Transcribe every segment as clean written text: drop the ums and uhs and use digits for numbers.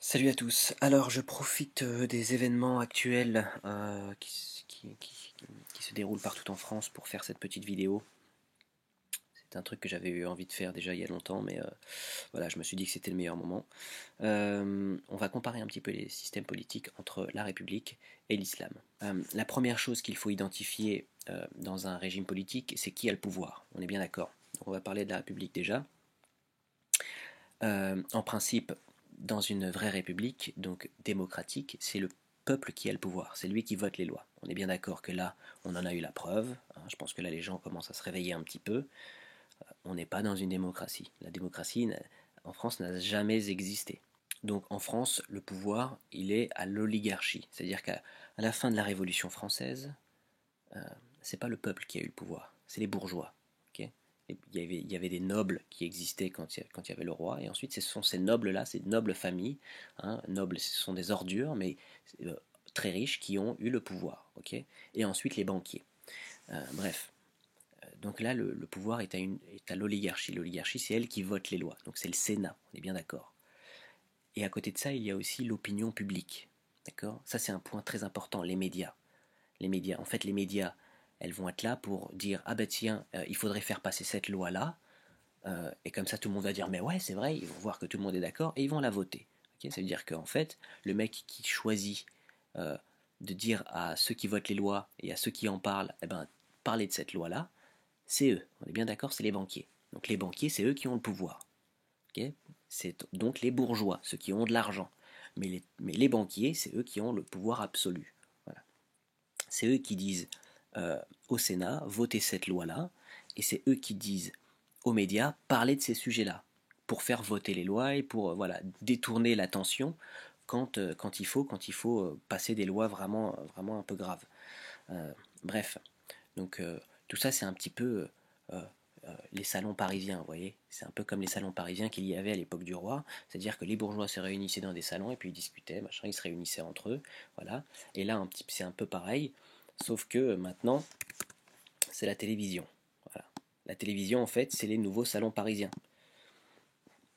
Salut à tous. Alors, je profite des événements actuels qui se déroulent partout en France pour faire cette petite vidéo. C'est un truc que j'avais eu envie de faire déjà il y a longtemps, mais voilà, je me suis dit que c'était le meilleur moment. On va comparer un petit peu les systèmes politiques entre la République et l'islam. La première chose qu'il faut identifier dans un régime politique, c'est qui a le pouvoir. On est bien d'accord. Donc on va parler de la République déjà. En principe, dans une vraie république, donc démocratique, c'est le peuple qui a le pouvoir, c'est lui qui vote les lois. On est bien d'accord que là, on en a eu la preuve, hein, je pense que là les gens commencent à se réveiller un petit peu. On n'est pas dans une démocratie. La démocratie en France n'a jamais existé. Donc en France, le pouvoir, il est à l'oligarchie. C'est-à-dire qu'à la fin de la Révolution française, euh, c'est pas le peuple qui a eu le pouvoir, c'est les bourgeois. Ok. Il y avait des nobles qui existaient quand il y avait le roi, et ensuite ce sont ces nobles-là, ces nobles familles, hein, nobles, ce sont des ordures, mais euh, très riches, qui ont eu le pouvoir. Ok. Et ensuite les banquiers. Bref, donc là le pouvoir est à l'oligarchie. L'oligarchie, c'est elle qui vote les lois, donc c'est le Sénat, on est bien d'accord. Et à côté de ça, il y a aussi l'opinion publique. D'accord. Ça, c'est un point très important, les médias. Les médias. En fait, les médias, elles vont être là pour dire ah ben tiens, il faudrait faire passer cette loi-là, et comme ça tout le monde va dire mais ouais c'est vrai, ils vont voir que tout le monde est d'accord et ils vont la voter. Ok. Ça veut dire qu'en fait, le mec qui choisit euh, de dire à ceux qui votent les lois et à ceux qui en parlent, eh ben parler de cette loi-là, c'est eux. On est bien d'accord, c'est les banquiers. Donc les banquiers, c'est eux qui ont le pouvoir. Ok. C'est donc les bourgeois, ceux qui ont de l'argent. Mais les banquiers, c'est eux qui ont le pouvoir absolu. Voilà. C'est eux qui disent euh, au Sénat, votez cette loi-là, et c'est eux qui disent aux médias, parlez de ces sujets-là, pour faire voter les lois et pour voilà, détourner l'attention quand il faut passer des lois vraiment, vraiment un peu graves. Euh, Bref, donc tout ça c'est un petit peu les salons parisiens, vous voyez. C'est un peu comme les salons parisiens qu'il y avait à l'époque du roi, c'est-à-dire que les bourgeois se réunissaient dans des salons et puis ils discutaient, machin, ils se réunissaient entre eux, voilà. Et là, c'est un peu pareil, sauf que maintenant, c'est la télévision. Voilà. La télévision, en fait, c'est les nouveaux salons parisiens.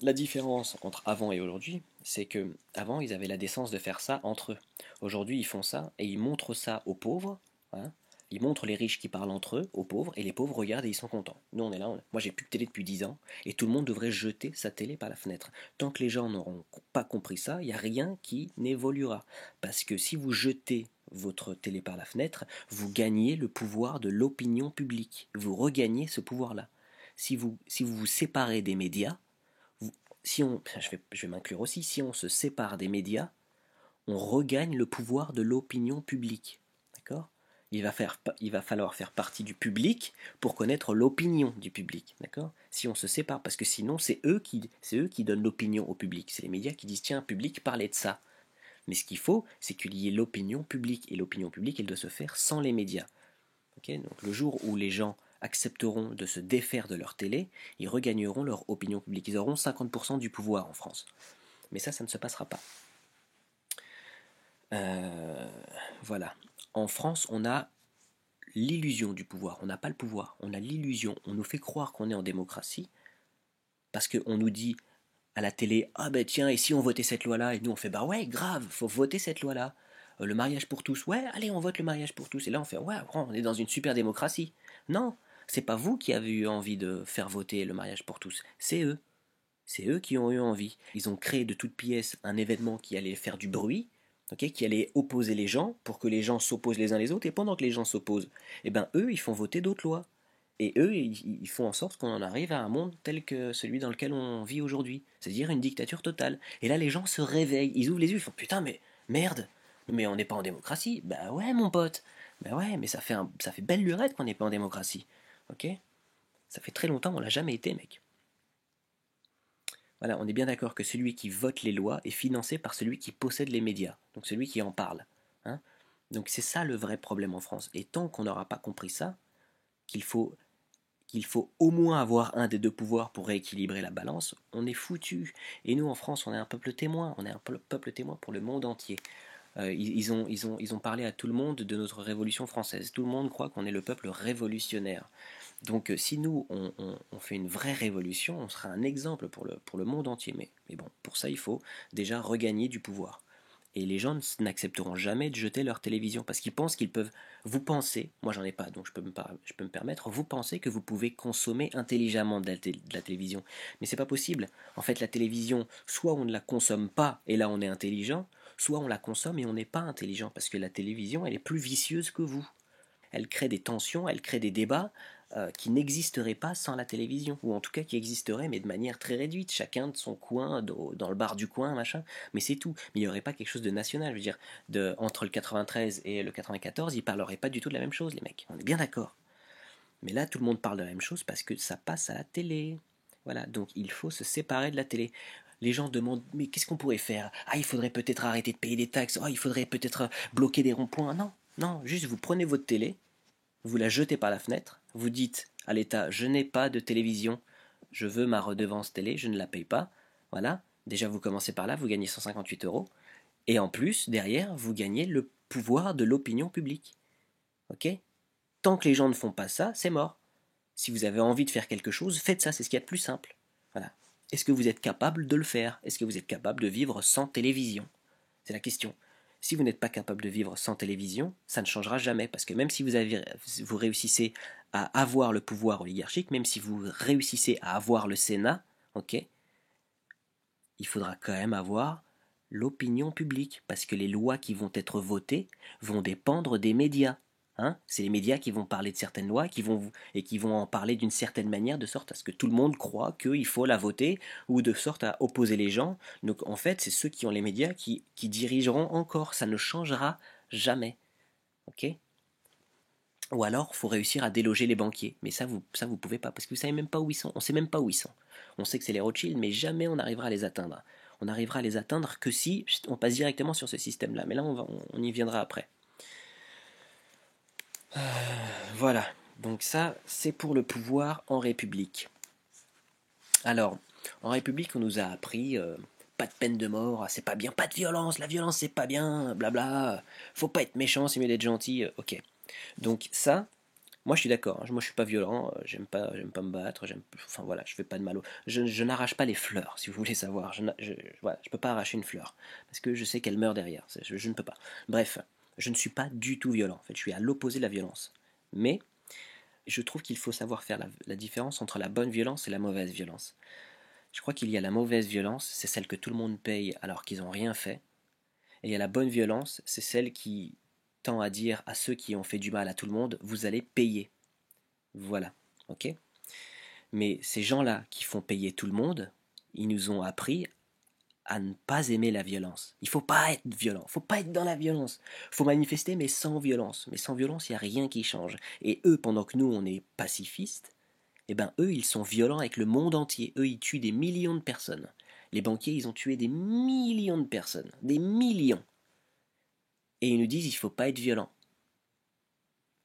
La différence entre avant et aujourd'hui, c'est que avant ils avaient la décence de faire ça entre eux. Aujourd'hui, ils font ça et ils montrent ça aux pauvres, hein. Ils montrent les riches qui parlent entre eux aux pauvres, et les pauvres regardent et ils sont contents. Nous, on est là, moi j'ai plus de télé depuis 10 ans, et tout le monde devrait jeter sa télé par la fenêtre. Tant que les gens n'auront pas compris ça, il n'y a rien qui n'évoluera. Parce que si vous jetez votre télé par la fenêtre, vous gagnez le pouvoir de l'opinion publique. Vous regagnez ce pouvoir-là. Si vous vous séparez des médias, si on, je vais m'inclure aussi, si on se sépare des médias, on regagne le pouvoir de l'opinion publique. D'accord. Il va falloir faire partie du public pour connaître l'opinion du public. D'accord. Si on se sépare, parce que sinon, c'est eux qui donnent l'opinion au public. C'est les médias qui disent tiens, public, parlez de ça. Mais ce qu'il faut, c'est qu'il y ait l'opinion publique. Et l'opinion publique, elle doit se faire sans les médias. Ok. Donc le jour où les gens accepteront de se défaire de leur télé, ils regagneront leur opinion publique. Ils auront 50% du pouvoir en France. Mais ça ne se passera pas. Euh, voilà. En France, on a l'illusion du pouvoir. On n'a pas le pouvoir, on a l'illusion. On nous fait croire qu'on est en démocratie parce qu'on nous dit à la télé ah ben tiens, et si on votait cette loi-là. Et nous on fait bah ouais, grave, faut voter cette loi-là. Le mariage pour tous, ouais, allez, on vote le mariage pour tous. Et là on fait ouais, on est dans une super démocratie. Non, c'est pas vous qui avez eu envie de faire voter le mariage pour tous, c'est eux. C'est eux qui ont eu envie. Ils ont créé de toutes pièces un événement qui allait faire du bruit, ok, qui allait opposer les gens pour que les gens s'opposent les uns les autres. Et pendant que les gens s'opposent, eh ben eux, ils font voter d'autres lois. Et eux, ils font en sorte qu'on en arrive à un monde tel que celui dans lequel on vit aujourd'hui. C'est-à-dire une dictature totale. Et là, les gens se réveillent. Ils ouvrent les yeux, ils font putain, mais merde, mais on n'est pas en démocratie. Bah ouais, mon pote. Bah ouais, mais ça fait belle lurette qu'on n'est pas en démocratie. Ok. Ça fait très longtemps qu'on l'a jamais été, mec. Voilà, on est bien d'accord que celui qui vote les lois est financé par celui qui possède les médias, donc celui qui en parle. Hein. Donc c'est ça le vrai problème en France. Et tant qu'on n'aura pas compris ça, qu'il faut, qu'il faut au moins avoir un des deux pouvoirs pour rééquilibrer la balance, on est foutu. Et nous en France, on est un peuple témoin, on est un peuple témoin pour le monde entier. Ils ont parlé à tout le monde de notre révolution française. Tout le monde croit qu'on est le peuple révolutionnaire. Donc si nous, on fait une vraie révolution, on sera un exemple pour le monde entier. Mais bon, pour ça, il faut déjà regagner du pouvoir. Et les gens n'accepteront jamais de jeter leur télévision parce qu'ils pensent qu'ils peuvent. Vous pensez, moi j'en ai pas, donc je peux me permettre, vous pensez que vous pouvez consommer intelligemment de la télévision. Mais c'est pas possible. En fait, la télévision, soit on ne la consomme pas et là on est intelligent, soit on la consomme et on n'est pas intelligent parce que la télévision, elle est plus vicieuse que vous. Elle crée des tensions, elle crée des débats qui n'existeraient pas sans la télévision, ou en tout cas qui existeraient, mais de manière très réduite, chacun de son coin, dans le bar du coin, machin, mais c'est tout. Mais il n'y aurait pas quelque chose de national, je veux dire, entre le 93 et le 94, ils parleraient pas du tout de la même chose, les mecs, on est bien d'accord. Mais là, tout le monde parle de la même chose parce que ça passe à la télé. Voilà, donc il faut se séparer de la télé. Les gens demandent, mais qu'est-ce qu'on pourrait faire? Ah, il faudrait peut-être arrêter de payer des taxes. Ah, il faudrait peut-être bloquer des ronds-points. Non, non, juste vous prenez votre télé, vous la jetez par la fenêtre, vous dites à l'État, je n'ai pas de télévision, je veux ma redevance télé, je ne la paye pas. Voilà, déjà vous commencez par là, vous gagnez 158 euros. Et en plus, derrière, vous gagnez le pouvoir de l'opinion publique. Ok? Tant que les gens ne font pas ça, c'est mort. Si vous avez envie de faire quelque chose, faites ça, c'est ce qu'il y a de plus simple. Voilà. Est-ce que vous êtes capable de le faire? Est-ce que vous êtes capable de vivre sans télévision? C'est la question. Si vous n'êtes pas capable de vivre sans télévision, ça ne changera jamais, parce que même si vous réussissez à avoir le pouvoir oligarchique, même si vous réussissez à avoir le Sénat, ok, il faudra quand même avoir l'opinion publique, parce que les lois qui vont être votées vont dépendre des médias. Hein, c'est les médias qui vont parler de certaines lois et qui vont en parler d'une certaine manière, de sorte à ce que tout le monde croit qu'il faut la voter, ou de sorte à opposer les gens. Donc en fait, c'est ceux qui ont les médias qui dirigeront encore. Ça ne changera jamais. Ok? Ou alors, il faut réussir à déloger les banquiers. Mais ça vous pouvez pas, parce que vous savez même pas où ils sont. On sait même pas où ils sont. On sait que c'est les Rothschild, mais jamais on arrivera à les atteindre. On n'arrivera à les atteindre que si on passe directement sur ce système-là. Mais là, on y viendra après. Voilà. Donc ça, c'est pour le pouvoir en République. Alors, en République, on nous a appris pas de peine de mort, c'est pas bien, pas de violence, la violence c'est pas bien, blabla, faut pas être méchant, c'est mieux d'être gentil, ok. Donc ça, moi je suis d'accord, moi je suis pas violent, j'aime pas me battre, enfin voilà, je fais pas de mal. Je n'arrache pas les fleurs, si vous voulez savoir. Voilà, je peux pas arracher une fleur parce que je sais qu'elle meurt derrière. Je ne peux pas. Bref, je ne suis pas du tout violent. En fait, je suis à l'opposé de la violence. Mais je trouve qu'il faut savoir faire la différence entre la bonne violence et la mauvaise violence. Je crois qu'il y a la mauvaise violence, c'est celle que tout le monde paye alors qu'ils n'ont rien fait. Et il y a la bonne violence, c'est celle qui tend à dire à ceux qui ont fait du mal à tout le monde, vous allez payer. Voilà, ok. Mais ces gens-là qui font payer tout le monde, ils nous ont appris à ne pas aimer la violence. Il faut pas être violent, il faut pas être dans la violence. Il faut manifester mais sans violence. Mais sans violence, il n'y a rien qui change. Et eux, pendant que nous, on est pacifistes, eh ben eux, ils sont violents avec le monde entier. Eux, ils tuent des millions de personnes. Les banquiers, ils ont tué des millions de personnes. Des millions. Et ils nous disent, il faut pas être violent.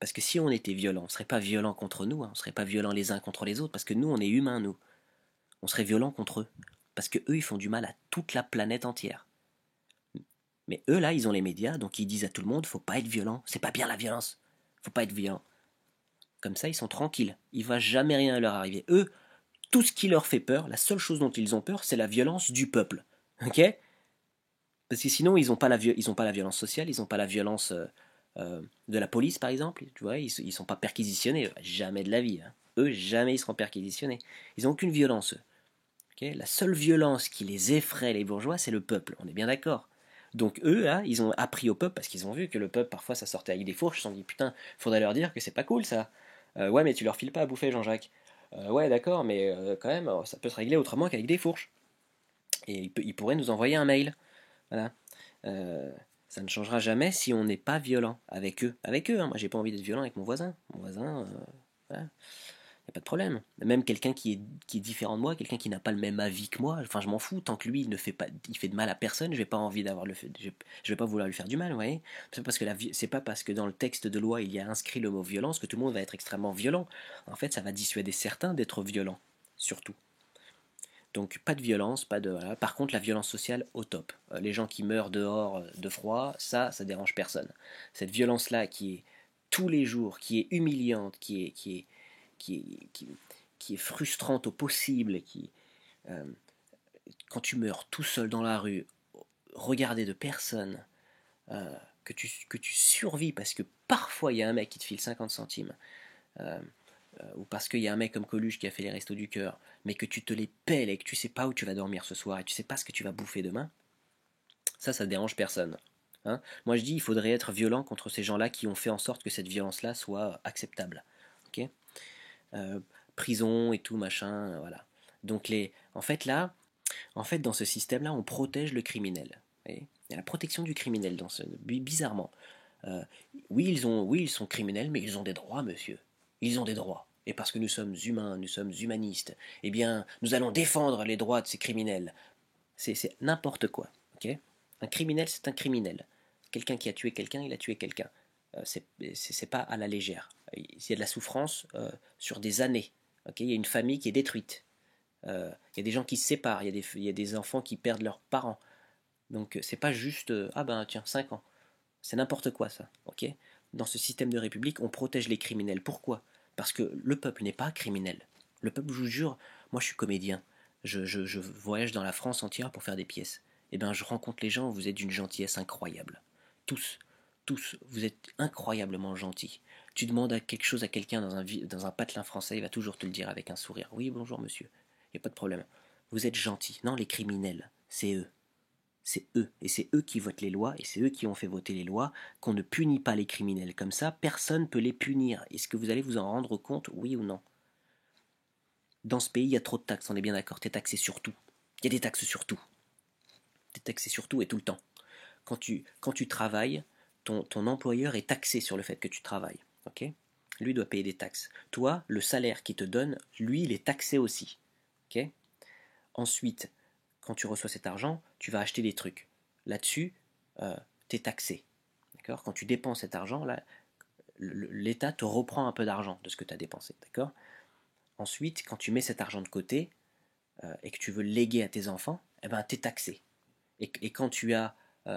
Parce que si on était violent, on ne serait pas violent contre nous, hein, on ne serait pas violent les uns contre les autres, parce que nous, on est humains, nous. On serait violent contre eux. Parce que eux, ils font du mal à toute la planète entière. Mais eux, là, ils ont les médias, donc ils disent à tout le monde, faut pas être violent, c'est pas bien la violence. Faut pas être violent. Comme ça, ils sont tranquilles. Il va jamais rien leur arriver. Eux, tout ce qui leur fait peur, la seule chose dont ils ont peur, c'est la violence du peuple. Ok? Parce que sinon, ils n'ont pas, ils ont pas la violence sociale, ils n'ont pas la violence de la police, par exemple. Tu vois, ils ne sont pas perquisitionnés. Jamais de la vie. Hein. Eux, jamais ils seront perquisitionnés. Ils n'ont aucune violence, eux. Okay, la seule violence qui les effraie, les bourgeois, c'est le peuple. On est bien d'accord. Donc eux, là, ils ont appris au peuple, parce qu'ils ont vu que le peuple, parfois, ça sortait avec des fourches. Ils se sont dit, putain, faudrait leur dire que c'est pas cool, ça. Ouais, mais tu leur files pas à bouffer, Jean-Jacques. Ouais, d'accord, mais quand même, ça peut se régler autrement qu'avec des fourches. Et il pourrait nous envoyer un mail. Voilà. Euh, ça ne changera jamais si on n'est pas violent avec eux. Avec eux, hein. Moi, j'ai pas envie d'être violent avec mon voisin. Mon voisin, voilà. Y a pas de problème. Même quelqu'un qui est différent de moi, quelqu'un qui n'a pas le même avis que moi, enfin je m'en fous, tant que lui il ne fait pas, il fait de mal à personne, je vais pas envie d'avoir je vais pas vouloir lui faire du mal, vous voyez. C'est pas parce que dans le texte de loi il y a inscrit le mot violence que tout le monde va être extrêmement violent. En fait, ça va dissuader certains d'être violents, surtout. Donc pas de violence, pas de voilà. Par contre, la violence sociale au top. Les gens qui meurent dehors de froid, ça dérange personne. Cette violence-là qui est tous les jours, qui est humiliante, qui est frustrante au possible, euh, quand tu meurs tout seul dans la rue, regardé de personne, que tu survis parce que parfois il y a un mec qui te file 50 centimes, euh, ou parce qu'il y a un mec comme Coluche qui a fait les restos du cœur, mais que tu te les pèles et que tu sais pas où tu vas dormir ce soir et tu sais pas ce que tu vas bouffer demain, ça dérange personne. Hein. Moi je dis il faudrait être violent contre ces gens-là qui ont fait en sorte que cette violence-là soit acceptable. Ok. Euh, Prison et tout machin, voilà. Donc en fait, dans ce système-là, on protège le criminel. Il y a la protection du criminel bizarrement. Euh, oui, ils sont criminels, mais ils ont des droits, monsieur. Ils ont des droits. Et parce que nous sommes humains, nous sommes humanistes, eh bien, nous allons défendre les droits de ces criminels. C'est n'importe quoi. Ok. Un criminel, c'est un criminel. Quelqu'un qui a tué quelqu'un, il a tué quelqu'un. C'est pas à la légère. Il y a de la souffrance sur des années. Ok. Il y a une famille qui est détruite. Il y a des gens qui se séparent. Il y a des enfants qui perdent leurs parents. Donc c'est pas juste ah ben tiens 5 ans. C'est n'importe quoi ça. Ok. Dans ce système de république, on protège les criminels. Pourquoi? Parce que le peuple n'est pas criminel. Le peuple, je vous jure, moi je suis comédien. Je voyage dans la France entière pour faire des pièces. Et bien je rencontre les gens, vous êtes d'une gentillesse incroyable. Tous, tous, vous êtes incroyablement gentils. Tu demandes quelque chose à quelqu'un dans un patelin français, il va toujours te le dire avec un sourire. Oui, bonjour monsieur, il n'y a pas de problème. Vous êtes gentil. Non, les criminels, c'est eux. C'est eux. Et c'est eux qui votent les lois, et c'est eux qui ont fait voter les lois, qu'on ne punit pas les criminels comme ça, personne ne peut les punir. Est-ce que vous allez vous en rendre compte, oui ou non? Dans ce pays, il y a trop de taxes, on est bien d'accord, t'es taxé sur tout. Il y a des taxes sur tout. T'es taxé sur tout et tout le temps. Quand tu travailles, ton employeur est taxé sur le fait que tu travailles. Ok. Lui doit payer des taxes. Toi, le salaire qu'il te donne, lui, il est taxé aussi. Ok. Ensuite, quand tu reçois cet argent, tu vas acheter des trucs. Là-dessus, tu es taxé. D'accord. Quand tu dépenses cet argent, là, l'État te reprend un peu d'argent de ce que tu as dépensé. D'accord. Ensuite, quand tu mets cet argent de côté et que tu veux le léguer à tes enfants, eh ben, tu es taxé. Et quand tu as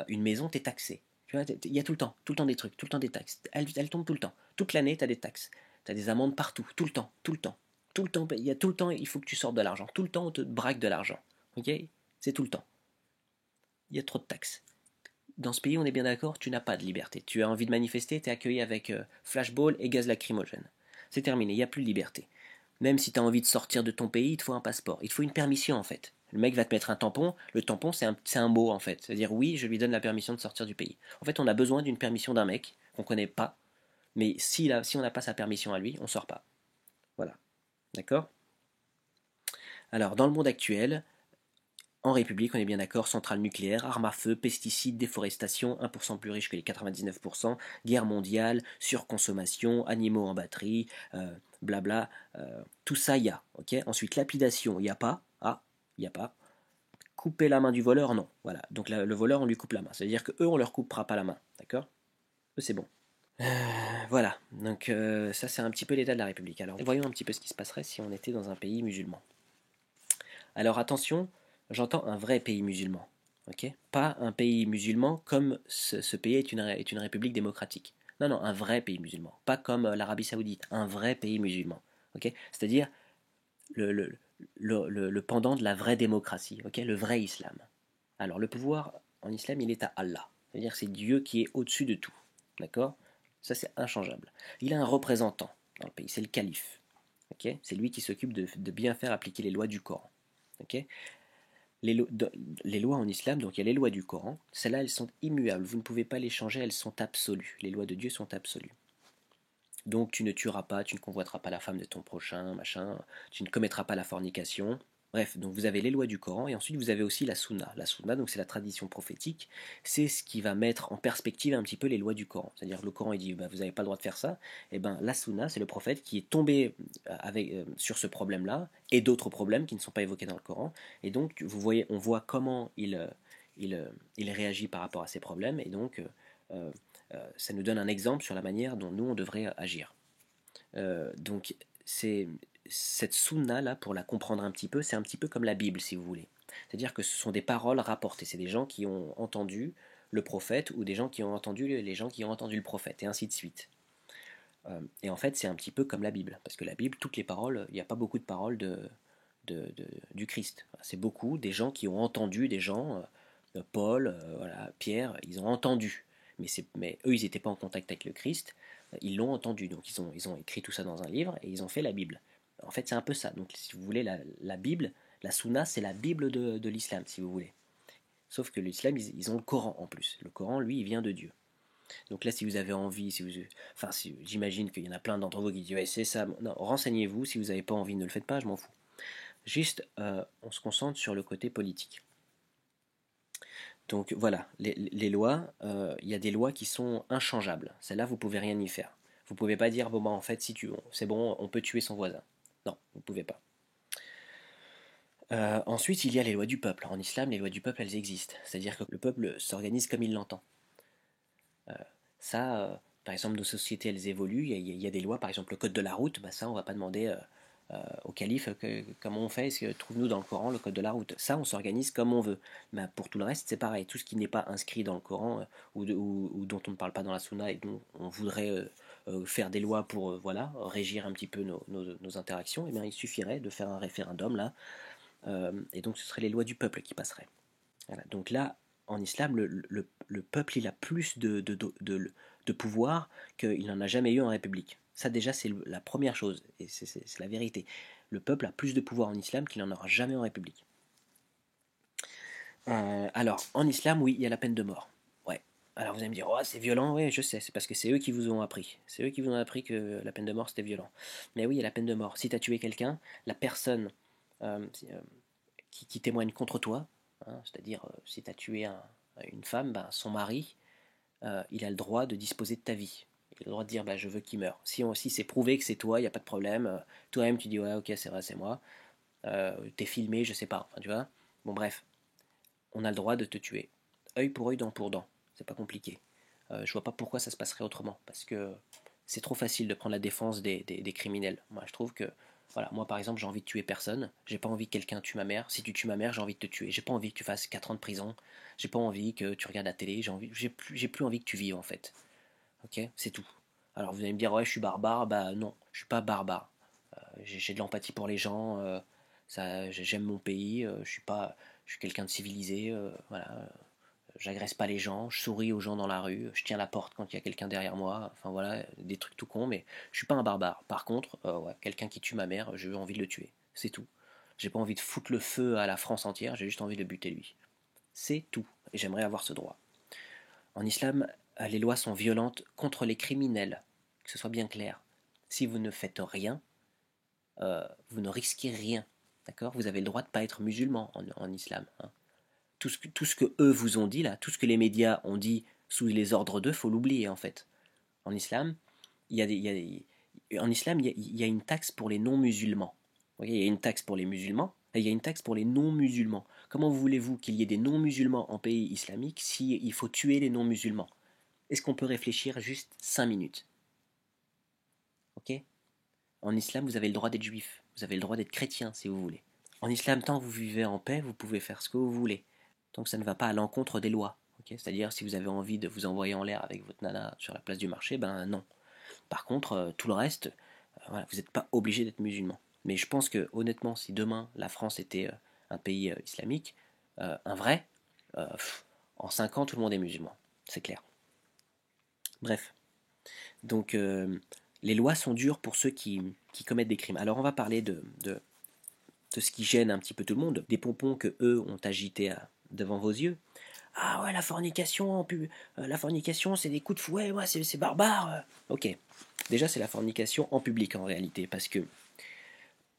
une maison, tu es taxé. Tu vois, il y a tout le temps des trucs, tout le temps des taxes. Elles tombent tout le temps. Toute l'année, tu as des taxes. Tu as des amendes partout, tout le temps, tout le temps. Tout le temps, il y a tout le temps, il faut que tu sortes de l'argent. Tout le temps, on te braque de l'argent. Ok. C'est tout le temps. Il y a trop de taxes. Dans ce pays, on est bien d'accord, tu n'as pas de liberté. Tu as envie de manifester, tu es accueilli avec flashball et gaz lacrymogène. C'est terminé, il n'y a plus de liberté. Même si tu as envie de sortir de ton pays, il te faut un passeport. Il te faut une permission en fait. Le mec va te mettre un tampon. Le tampon, c'est un mot en fait. C'est-à-dire, oui, je lui donne la permission de sortir du pays. En fait, on a besoin d'une permission d'un mec qu'on ne connaît pas. Mais si on n'a pas sa permission à lui, on ne sort pas. Voilà. D'accord. Alors, dans le monde actuel, en République, on est bien d'accord, centrale nucléaire, armes à feu, pesticides, déforestation, 1% plus riche que les 99%, guerre mondiale, surconsommation, animaux en batterie, blabla, tout ça, il y a. Ok. Ensuite, lapidation, il n'y a pas. Ah, il n'y a pas. Couper la main du voleur, non. Voilà. Donc le voleur, on lui coupe la main. C'est-à-dire qu'eux, on leur coupera pas la main. D'accord. Eux, c'est bon. Voilà. Donc ça, c'est un petit peu l'état de la République. Alors, voyons un petit peu ce qui se passerait si on était dans un pays musulman. Alors attention, j'entends un vrai pays musulman, ok. Pas un pays musulman comme ce pays est une république démocratique. Non, non, un vrai pays musulman. Pas comme l'Arabie Saoudite, un vrai pays musulman, ok. C'est-à-dire le, le, le pendant de la vraie démocratie, ok, le vrai islam. Alors le pouvoir en islam, il est à Allah. C'est-à-dire c'est Dieu qui est au-dessus de tout, d'accord. Ça c'est inchangeable. Il a un représentant dans le pays, c'est le calife, ok. C'est lui qui s'occupe de bien faire appliquer les lois du Coran. Ok. Les lois en islam, donc il y a les lois du Coran, celles-là elles sont immuables, vous ne pouvez pas les changer, elles sont absolues. Les lois de Dieu sont absolues. Donc tu ne tueras pas, tu ne convoiteras pas la femme de ton prochain, machin, tu ne commettras pas la fornication. Bref, donc vous avez les lois du Coran et ensuite vous avez aussi la Sunna. La Sunna, donc c'est la tradition prophétique, c'est ce qui va mettre en perspective un petit peu les lois du Coran. C'est-à-dire que le Coran il dit bah, vous n'avez pas le droit de faire ça, et ben la Sunna c'est le prophète qui est tombé sur ce problème-là et d'autres problèmes qui ne sont pas évoqués dans le Coran. Et donc vous voyez, on voit comment il réagit par rapport à ces problèmes et donc ça nous donne un exemple sur la manière dont nous on devrait agir. Donc c'est cette sunna là, pour la comprendre un petit peu, c'est un petit peu comme la Bible si vous voulez. C'est-à-dire que ce sont des paroles rapportées, c'est des gens qui ont entendu le prophète ou des gens qui ont entendu les gens qui ont entendu le prophète et ainsi de suite. Et en fait c'est un petit peu comme la Bible, parce que la Bible, toutes les paroles, il n'y a pas beaucoup de paroles du Christ. C'est beaucoup des gens qui ont entendu, des gens, Paul, voilà, Pierre, ils ont entendu. Mais eux, ils n'étaient pas en contact avec le Christ, ils l'ont entendu. Donc ils ont écrit tout ça dans un livre et ils ont fait la Bible. En fait, c'est un peu ça. Donc si vous voulez, la Bible, la Sunna, c'est la Bible de l'islam, si vous voulez. Sauf que l'islam, ils ont le Coran en plus. Le Coran, lui, il vient de Dieu. Donc là, si vous avez envie, enfin, j'imagine qu'il y en a plein d'entre vous qui disent ouais, c'est ça. Non, renseignez-vous. Si vous n'avez pas envie, ne le faites pas. Je m'en fous. Juste, on se concentre sur le côté politique. Donc voilà, les lois, il y a des lois qui sont inchangeables. Celles-là, vous pouvez rien y faire. Vous pouvez pas dire bon bah en fait si c'est bon, on peut tuer son voisin. Non, vous pouvez pas. Ensuite, il y a les lois du peuple. En islam, les lois du peuple, elles existent. C'est-à-dire que le peuple s'organise comme il l'entend. Euh, Ça, par exemple, nos sociétés, elles évoluent. Il y a des lois, par exemple, le code de la route. Bah, ça, on va pas demander au calife comment on fait. Est-ce que trouve-nous dans le Coran le code de la route. Ça, on s'organise comme on veut. Mais pour tout le reste, c'est pareil. Tout ce qui n'est pas inscrit dans le Coran ou dont on ne parle pas dans la Sunna et dont on voudrait faire des lois pour voilà, régir un petit peu nos interactions, eh bien, il suffirait de faire un référendum là. Et donc, ce seraient les lois du peuple qui passeraient. Voilà. Donc là, en islam, le peuple, il a plus de pouvoir qu'il n'en a jamais eu en République. Ça déjà, c'est la première chose, et c'est la vérité. Le peuple a plus de pouvoir en islam qu'il n'en aura jamais en République. Alors, en islam, oui, il y a la peine de mort. Ouais. Alors vous allez me dire, oh, c'est violent, oui, je sais, c'est parce que c'est eux qui vous ont appris. C'est eux qui vous ont appris que la peine de mort, c'était violent. Mais oui, il y a la peine de mort. Si tu as tué quelqu'un, la personne qui témoigne contre toi, hein, c'est-à-dire si tu as tué une femme, ben, son mari, il a le droit de disposer de ta vie. Il a le droit de dire bah, je veux qu'il meure. Si c'est prouvé que c'est toi, il n'y a pas de problème. Toi-même tu dis ouais ok c'est vrai c'est moi. T'es filmé, je sais pas. Enfin, tu vois. Bon bref, on a le droit de te tuer. Œil pour œil, dent pour dent. C'est pas compliqué. Je vois pas pourquoi ça se passerait autrement. Parce que c'est trop facile de prendre la défense des criminels. Moi je trouve que voilà, moi par exemple j'ai envie de tuer personne, j'ai pas envie que quelqu'un tue ma mère, si tu tues ma mère j'ai envie de te tuer, j'ai pas envie que tu fasses 4 ans de prison, j'ai pas envie que tu regardes la télé, j'ai plus envie que tu vives en fait. Ok, c'est tout. Alors vous allez me dire ouais je suis barbare, bah non, je suis pas barbare. J'ai de l'empathie pour les gens, j'aime mon pays, je suis quelqu'un de civilisé, voilà, j'agresse pas les gens, je souris aux gens dans la rue, je tiens la porte quand il y a quelqu'un derrière moi, enfin voilà, des trucs tout cons, mais je suis pas un barbare. Par contre, ouais, quelqu'un qui tue ma mère, j'ai envie de le tuer, c'est tout. J'ai pas envie de foutre le feu à la France entière, j'ai juste envie de le buter lui. C'est tout, et j'aimerais avoir ce droit. En islam, les lois sont violentes contre les criminels, que ce soit bien clair. Si vous ne faites rien, vous ne risquez rien, d'accord. Vous avez le droit de ne pas être musulman en islam, hein. Tout ce que eux vous ont dit là, tout ce que les médias ont dit sous les ordres d'eux, faut l'oublier en fait. En islam, en islam, il y a une taxe pour les non-musulmans. Vous voyez, il y a une taxe pour les musulmans et il y a une taxe pour les non-musulmans. Comment voulez-vous qu'il y ait des non-musulmans en pays islamique si il faut tuer les non-musulmans? Est-ce qu'on peut réfléchir juste 5 minutes? Ok. En islam, vous avez le droit d'être juif, vous avez le droit d'être chrétien si vous voulez. En islam, tant que vous vivez en paix, vous pouvez faire ce que vous voulez. Tant que ça ne va pas à l'encontre des lois. Okay. C'est-à-dire, si vous avez envie de vous envoyer en l'air avec votre nana sur la place du marché, ben non. Par contre, tout le reste, voilà, vous n'êtes pas obligé d'être musulman. Mais je pense que, honnêtement, si demain la France était un pays islamique, un vrai, en 5 ans, tout le monde est musulman. C'est clair. Bref. Donc, les lois sont dures pour ceux qui commettent des crimes. Alors, on va parler de ce qui gêne un petit peu tout le monde, des pompons que eux ont agités devant vos yeux. Ah ouais, la fornication, c'est des coups de fouet, ouais, c'est barbare. Ok, déjà c'est la fornication en public en réalité, parce que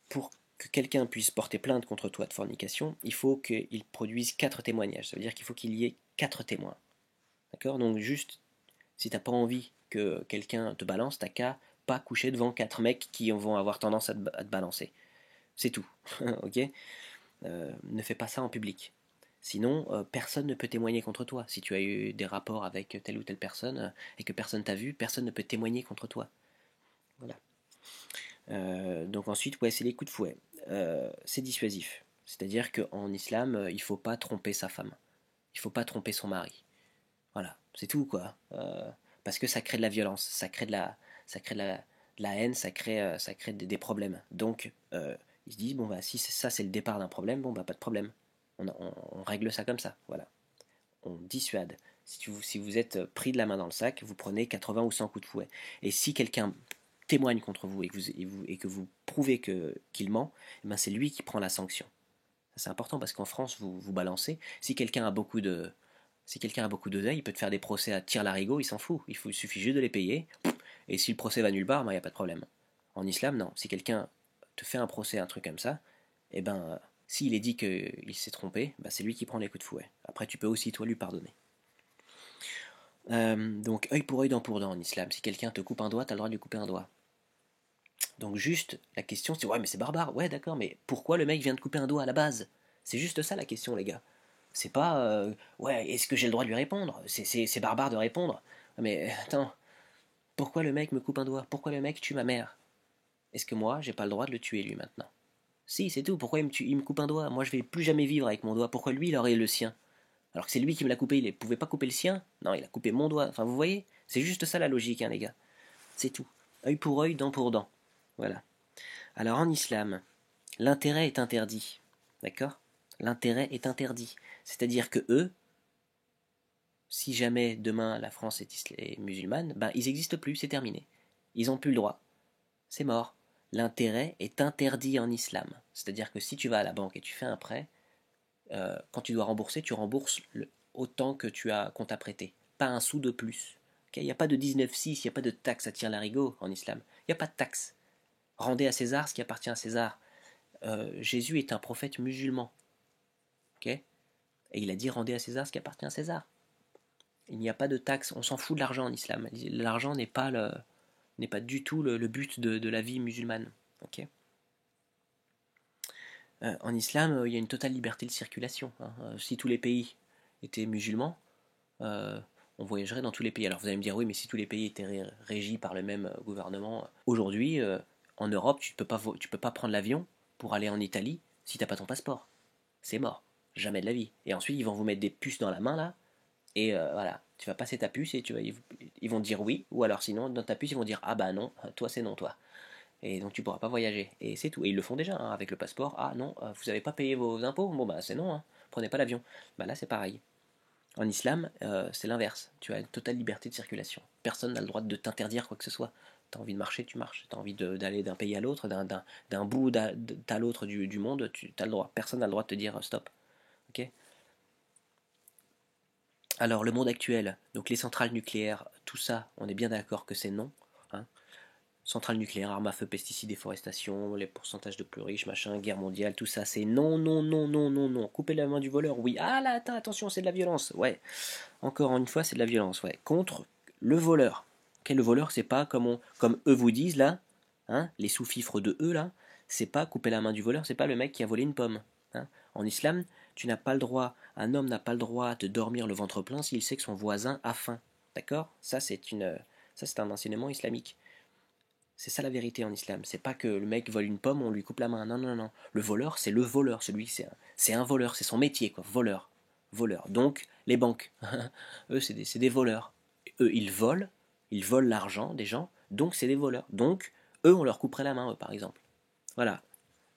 pour que quelqu'un puisse porter plainte contre toi de fornication, il faut qu'il produise 4 témoignages. Ça veut dire qu'il faut qu'il y ait 4 témoins. D'accord. Donc juste, si t'as pas envie que quelqu'un te balance, t'as qu'à pas coucher devant 4 mecs qui vont avoir tendance à te balancer. C'est tout. Ok. Ne fais pas ça en public. Sinon, personne ne peut témoigner contre toi. Si tu as eu des rapports avec telle ou telle personne et que personne t'a vu, personne ne peut témoigner contre toi. Voilà. Donc ensuite, ouais, c'est les coups de fouet. C'est dissuasif. C'est-à-dire qu'en islam, il ne faut pas tromper sa femme. Il ne faut pas tromper son mari. Voilà, c'est tout quoi. Parce que ça crée de la violence, ça crée de la haine, ça crée des problèmes. Donc, Ils se disent, bon, bah, si ça c'est le départ d'un problème, bon, bah, pas de problème. On règle ça comme ça, voilà. On dissuade. Si vous êtes pris de la main dans le sac, vous prenez 80 ou 100 coups de fouet. Et si quelqu'un témoigne contre vous et que vous prouvez qu'il ment, eh ben c'est lui qui prend la sanction. C'est important parce qu'en France, vous balancez. Si quelqu'un a beaucoup d'oseille, il peut te faire des procès à tir-larigot, il s'en fout. Il suffit juste de les payer. Et si le procès va nulle part, il n'y a pas de problème. En islam, non. Si quelqu'un te fait un procès, un truc comme ça, eh ben, s'il est dit qu'il s'est trompé, bah, c'est lui qui prend les coups de fouet. Après, tu peux aussi, toi, lui pardonner. Donc, œil pour œil, dent pour dent en islam. Si quelqu'un te coupe un doigt, tu as le droit de lui couper un doigt. Donc, juste, la question, c'est ouais, mais c'est barbare. Ouais, d'accord, mais pourquoi le mec vient de couper un doigt à la base? C'est juste ça la question, les gars. C'est pas, ouais, est-ce que j'ai le droit de lui répondre? C'est barbare de répondre. Mais attends, pourquoi le mec me coupe un doigt? Pourquoi le mec tue ma mère? Est-ce que moi, j'ai pas le droit de le tuer lui maintenant? Si, c'est tout. Pourquoi il me coupe un doigt? Moi, je vais plus jamais vivre avec mon doigt. Pourquoi lui, il aurait le sien? Alors que c'est lui qui me l'a coupé, il ne pouvait pas couper le sien? Non, il a coupé mon doigt. Enfin, vous voyez? C'est juste ça la logique, hein, les gars. C'est tout. Œil pour œil, dent pour dent. Voilà. Alors en islam, l'intérêt est interdit. D'accord? L'intérêt est interdit. C'est-à-dire que eux, si jamais demain la France est musulmane, ben ils n'existent plus, c'est terminé. Ils n'ont plus le droit. C'est mort. L'intérêt est interdit en islam. C'est-à-dire que si tu vas à la banque et tu fais un prêt, quand tu dois rembourser, tu rembourses autant que qu'on t'a prêté. Pas un sou de plus. Il n'y a pas de 19,6, il n'y a pas de taxe à tire-larigot en islam. Il n'y a pas de taxe. Rendez à César ce qui appartient à César. Jésus est un prophète musulman. Okay, et il a dit rendez à César ce qui appartient à César. Il n'y a pas de taxe. On s'en fout de l'argent en islam. L'argent n'est pas du tout le but de la vie musulmane. Okay, en islam, il y a une totale liberté de circulation. Hein. Si tous les pays étaient musulmans, on voyagerait dans tous les pays. Alors vous allez me dire, oui, mais si tous les pays étaient régis par le même gouvernement, aujourd'hui, en Europe, tu peux pas prendre l'avion pour aller en Italie si tu n'as pas ton passeport. C'est mort. Jamais de la vie. Et ensuite, ils vont vous mettre des puces dans la main, là, et voilà. Tu vas passer ta puce et ils vont te dire oui, ou alors sinon, dans ta puce, ils vont dire ah bah non, toi c'est non, toi. Et donc tu pourras pas voyager. Et c'est tout. Et ils le font déjà hein, avec le passeport. Ah non, vous n'avez pas payé vos impôts? Bon bah c'est non, hein. Prenez pas l'avion. Bah là c'est pareil. En islam, c'est l'inverse. Tu as une totale liberté de circulation. Personne n'a le droit de t'interdire quoi que ce soit. T'as envie de marcher, tu marches. T'as envie d'aller d'un pays à l'autre, d'un bout à l'autre du monde, tu as le droit. Personne n'a le droit de te dire stop. Ok. Alors le monde actuel, donc les centrales nucléaires, tout ça, on est bien d'accord que c'est non. Hein. Centrales nucléaires, armes à feu, pesticides, déforestation, les pourcentages de plus riches, machin, guerre mondiale, tout ça, c'est non, non, non, non, non, non. Couper la main du voleur, oui. Ah là, attends, attention, c'est de la violence. Ouais. Encore une fois, c'est de la violence, ouais. Contre le voleur. Okay, le voleur, c'est pas comme eux vous disent là, hein, les sous-fifres de eux là, c'est pas couper la main du voleur, c'est pas le mec qui a volé une pomme. Hein. En islam, tu n'as pas le droit, un homme n'a pas le droit de dormir le ventre plein s'il sait que son voisin a faim. D'accord? Ça c'est un enseignement islamique. C'est ça la vérité en islam. C'est pas que le mec vole une pomme, on lui coupe la main. Non, non, non. Le voleur, c'est le voleur. Celui, c'est un voleur. C'est son métier, quoi. Voleur. Voleur. Donc, les banques. Eux, c'est des voleurs. Eux, ils volent l'argent des gens. Donc, c'est des voleurs. Donc, eux, on leur couperait la main, eux, par exemple. Voilà.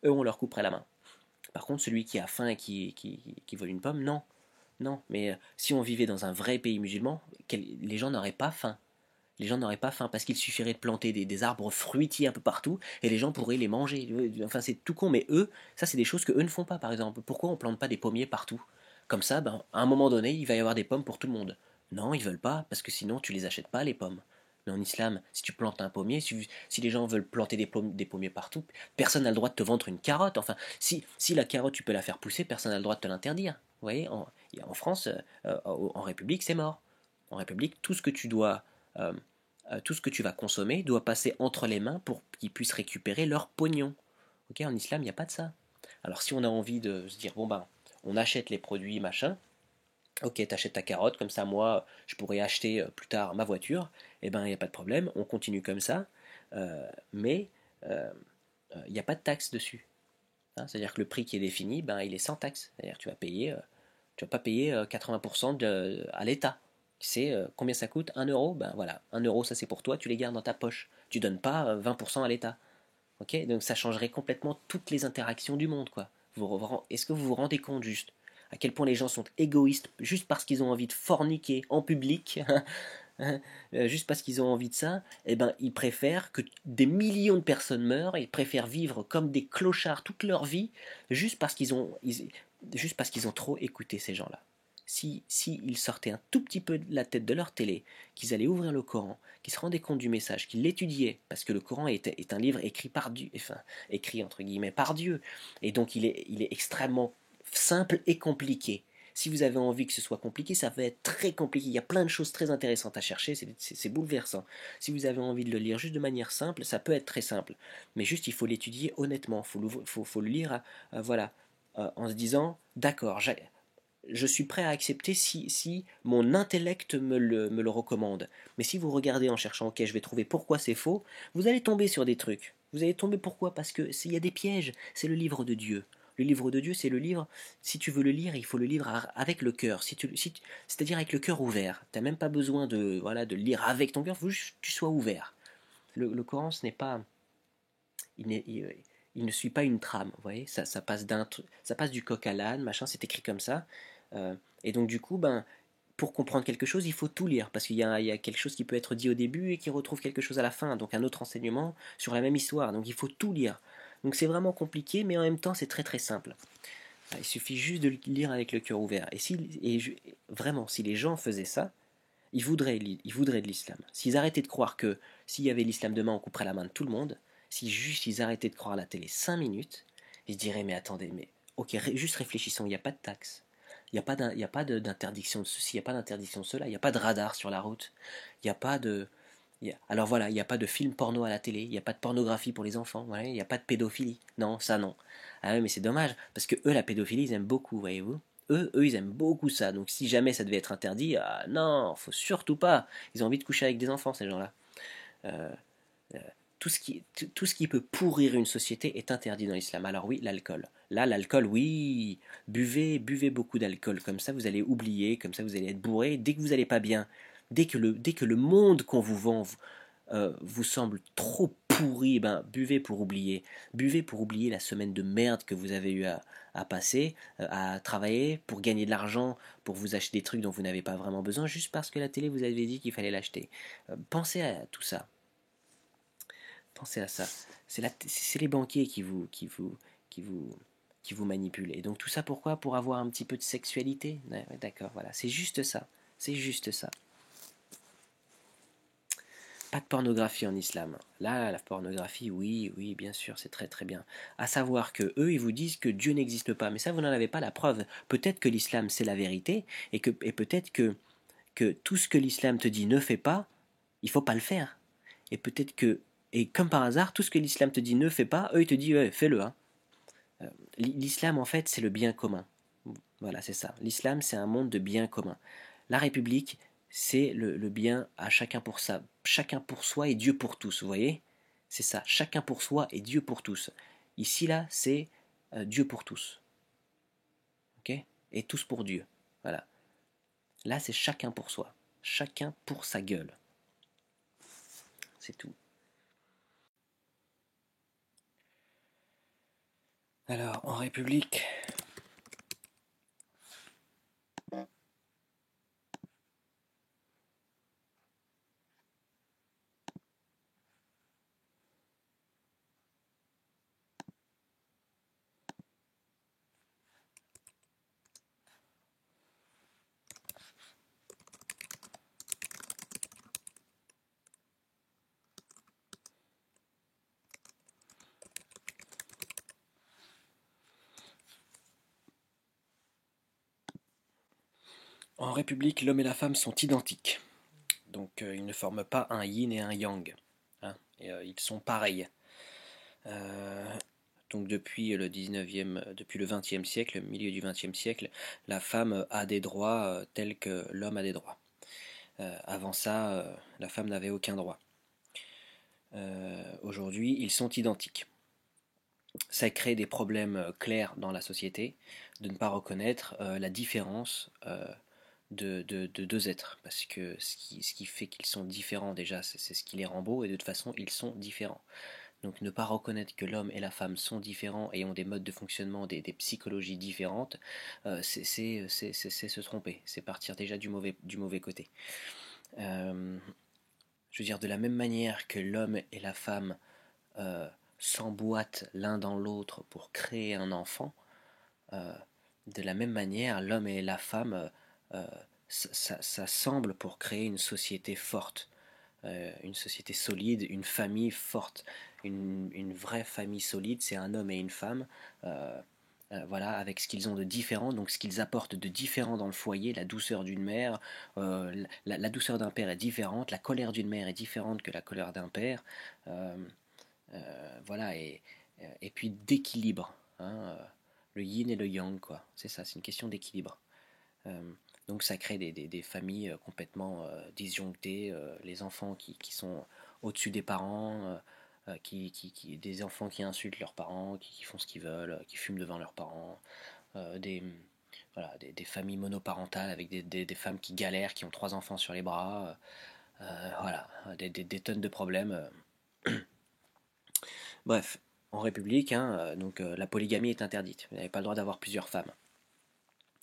Eux, on leur couperait la main. Par contre, celui qui a faim et qui vole une pomme, non. Non. Mais si on vivait dans un vrai pays musulman, les gens n'auraient pas faim. Les gens n'auraient pas faim parce qu'il suffirait de planter des arbres fruitiers un peu partout et les gens pourraient les manger. Enfin, c'est tout con, mais eux, ça, c'est des choses que eux ne font pas, par exemple. Pourquoi on plante pas des pommiers partout? Comme ça, ben, à un moment donné, il va y avoir des pommes pour tout le monde. Non, ils veulent pas parce que sinon, tu les achètes pas, les pommes. Mais en islam, si tu plantes un pommier, si les gens veulent planter des pommiers partout, personne n'a le droit de te vendre une carotte. Enfin, si la carotte, tu peux la faire pousser, personne n'a le droit de te l'interdire. Vous voyez, en France, en République, c'est mort. En République, euh, tout ce que tu vas consommer doit passer entre les mains pour qu'ils puissent récupérer leur pognon. Ok, en islam, il n'y a pas de ça. Alors si on a envie de se dire, bon ben, on achète les produits, machin, ok, t'achètes ta carotte, comme ça, moi, je pourrais acheter plus tard ma voiture, eh ben, il n'y a pas de problème, on continue comme ça, mais il n'y a pas de taxe dessus. Hein, c'est-à-dire que le prix qui est défini, ben, il est sans taxe. C'est-à-dire que tu vas pas payer 80% à l'État. C'est combien ça coûte? 1 euro? Ben voilà, 1 euro, ça c'est pour toi, tu les gardes dans ta poche. Tu donnes pas 20% à l'État. Ok, donc ça changerait complètement toutes les interactions du monde, quoi. Est-ce que vous vous rendez compte juste à quel point les gens sont égoïstes juste parce qu'ils ont envie de forniquer en public, juste parce qu'ils ont envie de ça, eh ben ils préfèrent que des millions de personnes meurent, ils préfèrent vivre comme des clochards toute leur vie juste parce juste parce qu'ils ont trop écouté ces gens-là. Si ils sortaient un tout petit peu de la tête de leur télé, qu'ils allaient ouvrir le Coran, qu'ils se rendaient compte du message, qu'ils l'étudiaient, parce que le Coran est un livre écrit par Dieu, enfin écrit entre guillemets par Dieu, et donc il est extrêmement simple et compliqué. Si vous avez envie que ce soit compliqué, ça va être très compliqué. Il y a plein de choses très intéressantes à chercher, c'est bouleversant. Si vous avez envie de le lire juste de manière simple, ça peut être très simple. Mais juste, il faut l'étudier honnêtement. Il faut le lire voilà, en se disant, d'accord, je suis prêt à accepter si mon intellect me le recommande. Mais si vous regardez en cherchant, ok, je vais trouver pourquoi c'est faux, vous allez tomber sur des trucs. Vous allez tomber pourquoi? Parce que s'il y a des pièges, c'est le livre de Dieu. Le livre de Dieu, c'est le livre, si tu veux le lire, il faut le lire avec le cœur, c'est-à-dire avec le cœur ouvert. Tu n'as même pas besoin de le lire avec ton cœur, il faut juste que tu sois ouvert. Le Coran, ce n'est pas, il, n'est- il ne suit pas une trame, vous voyez, ça passe du coq à l'âne, machin, c'est écrit comme ça. Euh, et donc du coup, ben, pour comprendre quelque chose, il faut tout lire, parce qu'il y a quelque chose qui peut être dit au début et qui retrouve quelque chose à la fin, donc un autre enseignement sur la même histoire, donc il faut tout lire. Donc c'est vraiment compliqué, mais en même temps c'est très très simple. Il suffit juste de le lire avec le cœur ouvert. Vraiment, si les gens faisaient ça, ils voudraient de l'islam. S'ils arrêtaient de croire que s'il y avait l'islam demain, on couperait la main de tout le monde, si juste ils arrêtaient de croire à la télé 5 minutes, ils se diraient mais attendez, mais ok, juste réfléchissons, il n'y a pas de taxe. Il n'y a pas d'interdiction de ceci, il n'y a pas d'interdiction de cela, il n'y a pas de radar sur la route, il n'y a pas de... alors voilà, il n'y a pas de film porno à la télé, il n'y a pas de pornographie pour les enfants, voilà, il n'y a pas de pédophilie. Non, ça non. Ah ouais, mais c'est dommage, parce que eux, la pédophilie, ils aiment beaucoup, voyez-vous. Eux, ils aiment beaucoup ça. Donc si jamais ça devait être interdit, ah non, faut surtout pas. Ils ont envie de coucher avec des enfants, ces gens-là. Euh, tout ce qui peut pourrir une société est interdit dans l'islam. Alors oui, l'alcool. Là, l'alcool, oui, buvez beaucoup d'alcool. Comme ça, vous allez oublier, comme ça, vous allez être bourré. Dès que vous n'allez pas bien, dès que le monde qu'on vous vend vous semble trop pourri, eh ben, buvez pour oublier. Buvez pour oublier la semaine de merde que vous avez eu à passer, à travailler, pour gagner de l'argent, pour vous acheter des trucs dont vous n'avez pas vraiment besoin, juste parce que la télé vous avait dit qu'il fallait l'acheter. Pensez à tout ça. Pensez à ça. C'est les banquiers qui vous, qui vous manipulent. Et donc tout ça pourquoi? Pour avoir un petit peu de sexualité. Ouais, ouais, d'accord, voilà. C'est juste ça. C'est juste ça. Pas de pornographie en islam. Là, la pornographie, oui, oui, bien sûr, c'est très très bien. À savoir que eux, ils vous disent que Dieu n'existe pas, mais ça, vous n'en avez pas la preuve. Peut-être que l'islam, c'est la vérité, et peut-être que tout ce que l'islam te dit ne fais pas, il faut pas le faire. Et peut-être que, et comme par hasard, tout ce que l'islam te dit ne fais pas, eux, ils te disent ouais, fais-le. Hein. L'islam, en fait, c'est le bien commun. Voilà, c'est ça. L'islam, c'est un monde de bien commun. La République, c'est le bien à chacun pour ça. Chacun pour soi et Dieu pour tous, vous voyez? C'est ça. Chacun pour soi et Dieu pour tous. Ici, là, c'est Dieu pour tous. Ok? Et tous pour Dieu. Voilà. Là, c'est chacun pour soi. Chacun pour sa gueule. C'est tout. Alors, en République, l'homme et la femme sont identiques. Donc, ils ne forment pas un yin et un yang. Hein, et, ils sont pareils. Euh, donc depuis le XXe siècle, le milieu du XXe siècle, la femme a des droits tels que l'homme a des droits. Avant ça, la femme n'avait aucun droit. Aujourd'hui, ils sont identiques. Ça crée des problèmes clairs dans la société de ne pas reconnaître la différence de deux êtres. Parce que ce qui fait qu'ils sont différents déjà, c'est ce qui les rend beaux, et de toute façon, ils sont différents. Donc ne pas reconnaître que l'homme et la femme sont différents et ont des modes de fonctionnement, des psychologies différentes, c'est se tromper, c'est partir déjà du mauvais côté. Euh, je veux dire, de la même manière que l'homme et la femme euh, s'emboîtent l'un dans l'autre pour créer un enfant, euh, de la même manière, l'homme et la femme s'assemblent pour créer une société forte, une société solide, une famille forte. Une vraie famille solide, c'est un homme et une femme, voilà, avec ce qu'ils ont de différent, donc ce qu'ils apportent de différent dans le foyer, la douceur d'une mère, la douceur d'un père est différente, la colère d'une mère est différente que la colère d'un père, euh, voilà, et puis d'équilibre, hein, le yin et le yang, quoi, c'est ça, c'est une question d'équilibre. Euh, donc ça crée des familles complètement disjonctées, les enfants qui sont au-dessus des parents, des enfants qui insultent leurs parents, qui font ce qu'ils veulent, qui fument devant leurs parents, des, voilà, des familles monoparentales avec des femmes qui galèrent, qui ont trois enfants sur les bras, voilà, des tonnes de problèmes. Bref, en République, hein, la polygamie est interdite. Vous n'avez pas le droit d'avoir plusieurs femmes.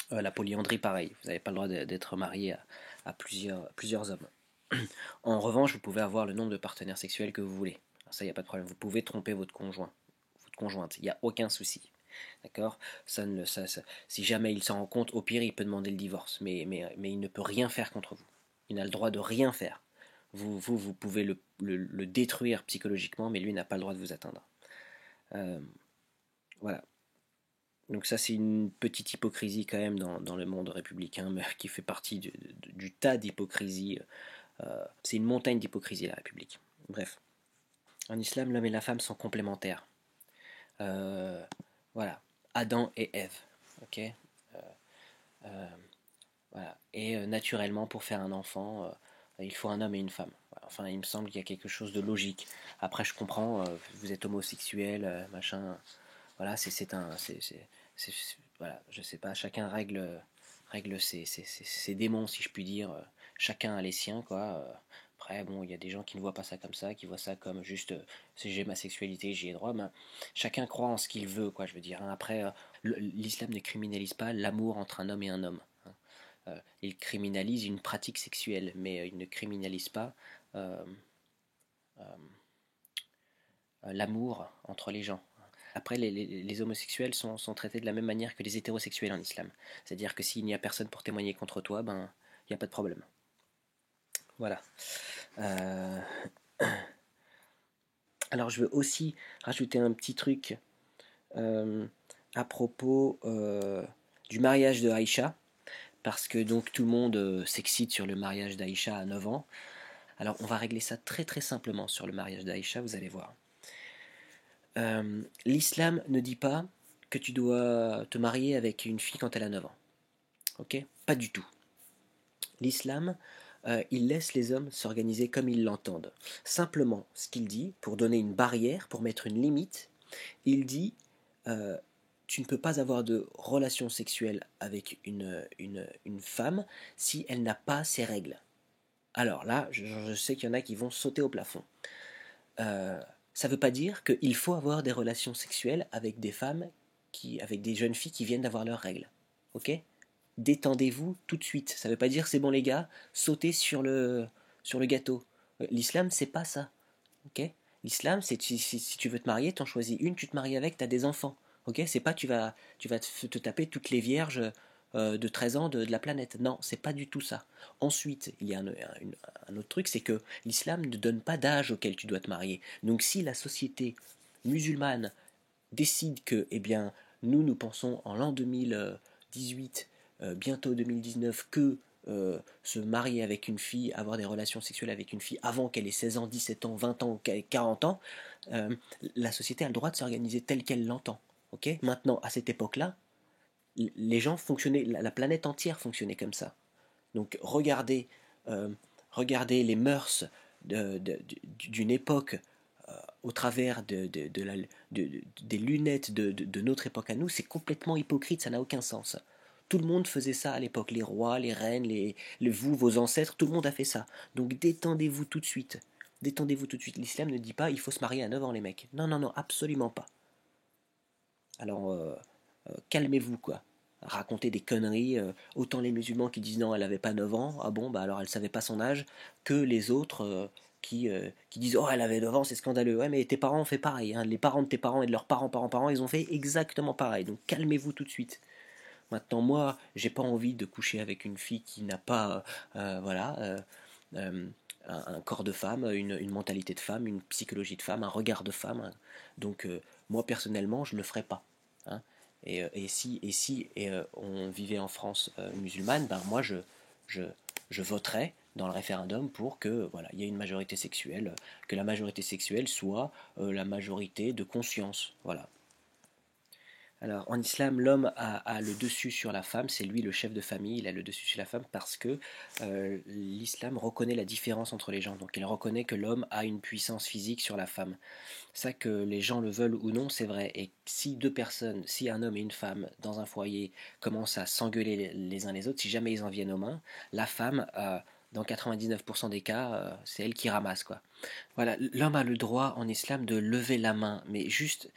La polyandrie, pareil. Vous n'avez pas le droit d'être marié à plusieurs hommes. En revanche, vous pouvez avoir le nombre de partenaires sexuels que vous voulez. Alors ça, il n'y a pas de problème. Vous pouvez tromper votre conjoint, votre conjointe. Il n'y a aucun souci. D'accord. Si jamais il s'en rend compte, au pire, il peut demander le divorce. Mais il ne peut rien faire contre vous. Il n'a le droit de rien faire. Vous pouvez le détruire psychologiquement, mais lui n'a pas le droit de vous atteindre. Euh, voilà. Donc ça, c'est une petite hypocrisie quand même dans le monde républicain, mais qui fait partie du tas d'hypocrisie. C'est une montagne d'hypocrisie, la République. Bref. En islam, l'homme et la femme sont complémentaires. Euh, voilà. Adam et Ève. Ok. Euh, voilà. Et naturellement, pour faire un enfant, il faut un homme et une femme. Voilà. Enfin, il me semble qu'il y a quelque chose de logique. Après, je comprends, vous êtes homosexuel, machin. Voilà, voilà, je sais pas, chacun règle ses démons, si je puis dire. Chacun a les siens, quoi. Après, bon, il y a des gens qui ne voient pas ça comme ça, qui voient ça comme juste, si j'ai ma sexualité, j'y ai droit. Mais chacun croit en ce qu'il veut, quoi, je veux dire, hein. Après, l'islam ne criminalise pas l'amour entre un homme et un homme, hein. Il criminalise une pratique sexuelle, mais il ne criminalise pas euh, euh, l'amour entre les gens. Après, les homosexuels sont traités de la même manière que les hétérosexuels en islam. C'est-à-dire que s'il n'y a personne pour témoigner contre toi, ben, il n'y a pas de problème. Voilà. Euh, Alors, je veux aussi rajouter un petit truc euh, à propos du mariage de Aïcha, parce que donc tout le monde s'excite sur le mariage d'Aïcha à 9 ans. Alors, on va régler ça très très simplement sur le mariage d'Aïcha, vous allez voir. L'islam ne dit pas que tu dois te marier avec une fille quand elle a 9 ans. Ok. Pas du tout. L'islam, il laisse les hommes s'organiser comme ils l'entendent. Simplement, ce qu'il dit, pour donner une barrière, pour mettre une limite, il dit euh, tu ne peux pas avoir de relation sexuelle avec une femme si elle n'a pas ses règles. Alors là, je sais qu'il y en a qui vont sauter au plafond. Euh, Ça ne veut pas dire qu'il faut avoir des relations sexuelles avec des femmes, avec des jeunes filles qui viennent d'avoir leurs règles. Ok. Détendez-vous tout de suite. Ça ne veut pas dire c'est bon les gars, sautez sur le gâteau. L'islam, c'est pas ça. Ok. L'islam, c'est si tu veux te marier, t'en choisis une, tu te maries avec, t'as des enfants. Ok. C'est pas tu vas te taper toutes les vierges de 13 ans de la planète. Non, c'est pas du tout ça. Ensuite, il y a un autre truc, c'est que l'islam ne donne pas d'âge auquel tu dois te marier. Donc si la société musulmane décide que, eh bien, nous pensons en l'an 2018, bientôt 2019, que se marier avec une fille, avoir des relations sexuelles avec une fille avant qu'elle ait 16 ans, 17 ans, 20 ans, 40 ans, euh, la société a le droit de s'organiser telle qu'elle l'entend. Okay. Maintenant, à cette époque-là, les gens fonctionnaient, la planète entière fonctionnait comme ça. Donc euh, regardez les mœurs d'une époque au travers des lunettes de notre époque à nous, c'est complètement hypocrite, ça n'a aucun sens. Tout le monde faisait ça à l'époque, les rois, les reines, vous, vos ancêtres, tout le monde a fait ça. Donc détendez-vous tout de suite. Détendez-vous tout de suite. L'islam ne dit pas il faut se marier à 9 ans, les mecs. Non, non, non, absolument pas. Alors, calmez-vous, quoi. Raconter des conneries, autant les musulmans qui disent non, elle avait pas 9 ans, ah bon, bah alors elle savait pas son âge, que les autres qui disent oh, elle avait 9 ans, c'est scandaleux. Ouais, mais tes parents ont fait pareil, hein. Les parents de tes parents et de leurs parents, ils ont fait exactement pareil. Donc calmez-vous tout de suite. Maintenant, moi, j'ai pas envie de coucher avec une fille qui n'a pas, voilà, euh, un corps de femme, une mentalité de femme, une psychologie de femme, un regard de femme, hein. Donc, moi, personnellement, je le ferai pas, hein. Et si on vivait en France musulmane, ben moi, je, je voterais dans le référendum pour que voilà, il y ait une majorité sexuelle, que la majorité sexuelle soit la majorité de conscience. Voilà. Alors, en islam, l'homme a le dessus sur la femme, c'est lui le chef de famille, il a le dessus sur la femme parce que l'islam reconnaît la différence entre les gens. Donc, il reconnaît que l'homme a une puissance physique sur la femme. Ça, que les gens le veulent ou non, c'est vrai. Et si deux personnes, si un homme et une femme dans un foyer commencent à s'engueuler les uns les autres, si jamais ils en viennent aux mains, la femme, dans 99% des cas, c'est elle qui ramasse, quoi. Voilà, l'homme a le droit en islam de lever la main, mais juste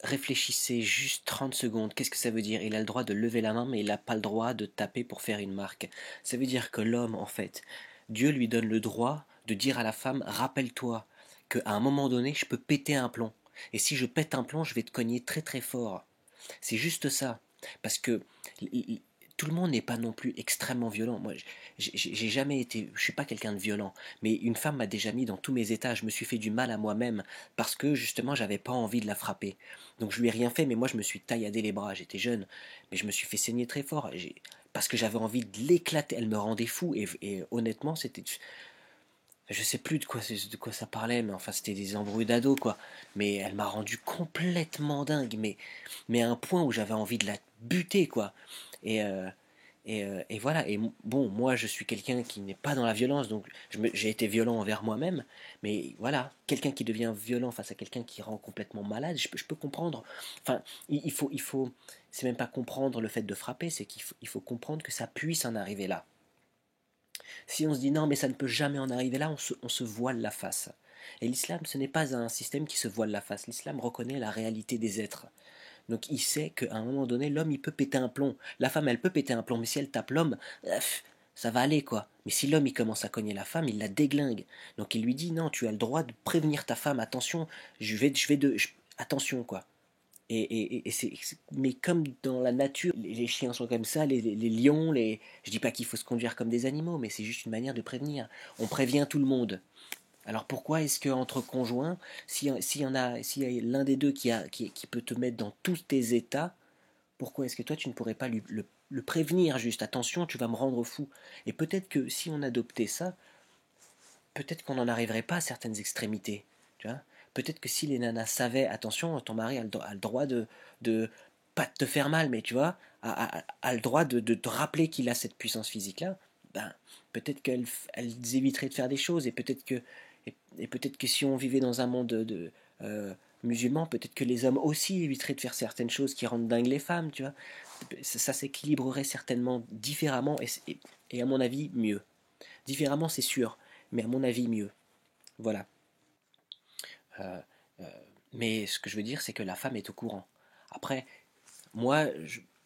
réfléchissez juste 30 secondes. Qu'est-ce que ça veut dire? Il a le droit de lever la main, mais il n'a pas le droit de taper pour faire une marque. Ça veut dire que l'homme, en fait, Dieu lui donne le droit de dire à la femme, rappelle-toi qu'à un moment donné, je peux péter un plomb. Et si je pète un plomb, je vais te cogner très très fort. C'est juste ça. Parce que tout le monde n'est pas non plus extrêmement violent. Moi, j'ai jamais été, je suis pas quelqu'un de violent, mais une femme m'a déjà mis dans tous mes états. Je me suis fait du mal à moi-même parce que justement, j'avais pas envie de la frapper. Donc je lui ai rien fait, mais moi je me suis tailladé les bras. J'étais jeune, mais je me suis fait saigner très fort. Parce que j'avais envie de l'éclater. Elle me rendait fou et honnêtement, c'était, je sais plus de quoi ça parlait, mais enfin c'était des embrouilles d'ado quoi. Mais elle m'a rendu complètement dingue, mais à un point où j'avais envie de la buter quoi. Et, et voilà. Et bon, moi je suis quelqu'un qui n'est pas dans la violence, donc j'ai été violent envers moi-même. Mais voilà, quelqu'un qui devient violent face à quelqu'un qui rend complètement malade, je peux comprendre. Enfin, c'est même pas comprendre le fait de frapper, c'est il faut comprendre que ça puisse en arriver là. Si on se dit non, mais ça ne peut jamais en arriver là, on se voile la face. Et l'islam, ce n'est pas un système qui se voile la face. L'islam reconnaît la réalité des êtres. Donc il sait qu'à un moment donné, l'homme, il peut péter un plomb. La femme, elle peut péter un plomb, mais si elle tape l'homme, ça va aller, quoi. Mais si l'homme, il commence à cogner la femme, il la déglingue. Donc il lui dit, non, tu as le droit de prévenir ta femme, attention, attention, quoi. Mais comme dans la nature, les chiens sont comme ça, les lions, je dis pas qu'il faut se conduire comme des animaux, mais c'est juste une manière de prévenir. On prévient tout le monde. Alors pourquoi est-ce que entre conjoints, s'il y a l'un des deux qui peut te mettre dans tous tes états, pourquoi est-ce que toi tu ne pourrais pas le prévenir juste, attention, tu vas me rendre fou. Et peut-être que si on adoptait ça, peut-être qu'on n'en arriverait pas à certaines extrémités. Tu vois, peut-être que si les nanas savaient, attention, ton mari a le droit de pas de te faire mal, mais tu vois, a le droit de te rappeler qu'il a cette puissance physique-là, ben, peut-être qu'elles éviteraient de faire des choses, et peut-être que si on vivait dans un monde musulman, peut-être que les hommes aussi éviteraient de faire certaines choses qui rendent dingues les femmes, tu vois. Ça s'équilibrerait certainement différemment, et à mon avis, mieux. Différemment, c'est sûr, mais à mon avis, mieux. Voilà. Euh, euh, mais ce que je veux dire, c'est que la femme est au courant. Après, moi,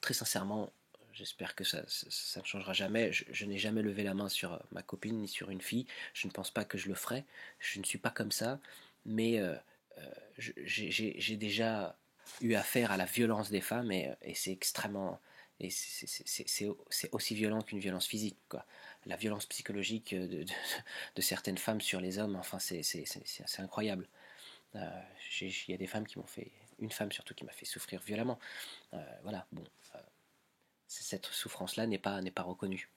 très sincèrement, j'espère que ça ne changera jamais. Je n'ai jamais levé la main sur ma copine ni sur une fille. Je ne pense pas que je le ferai. Je ne suis pas comme ça. Mais j'ai déjà eu affaire à la violence des femmes et c'est extrêmement. Et c'est aussi violent qu'une violence physique, quoi. La violence psychologique de certaines femmes sur les hommes, enfin, c'est incroyable. Il y a des femmes qui m'ont fait. Une femme surtout qui m'a fait souffrir violemment. Voilà, bon, cette souffrance-là n'est pas reconnue.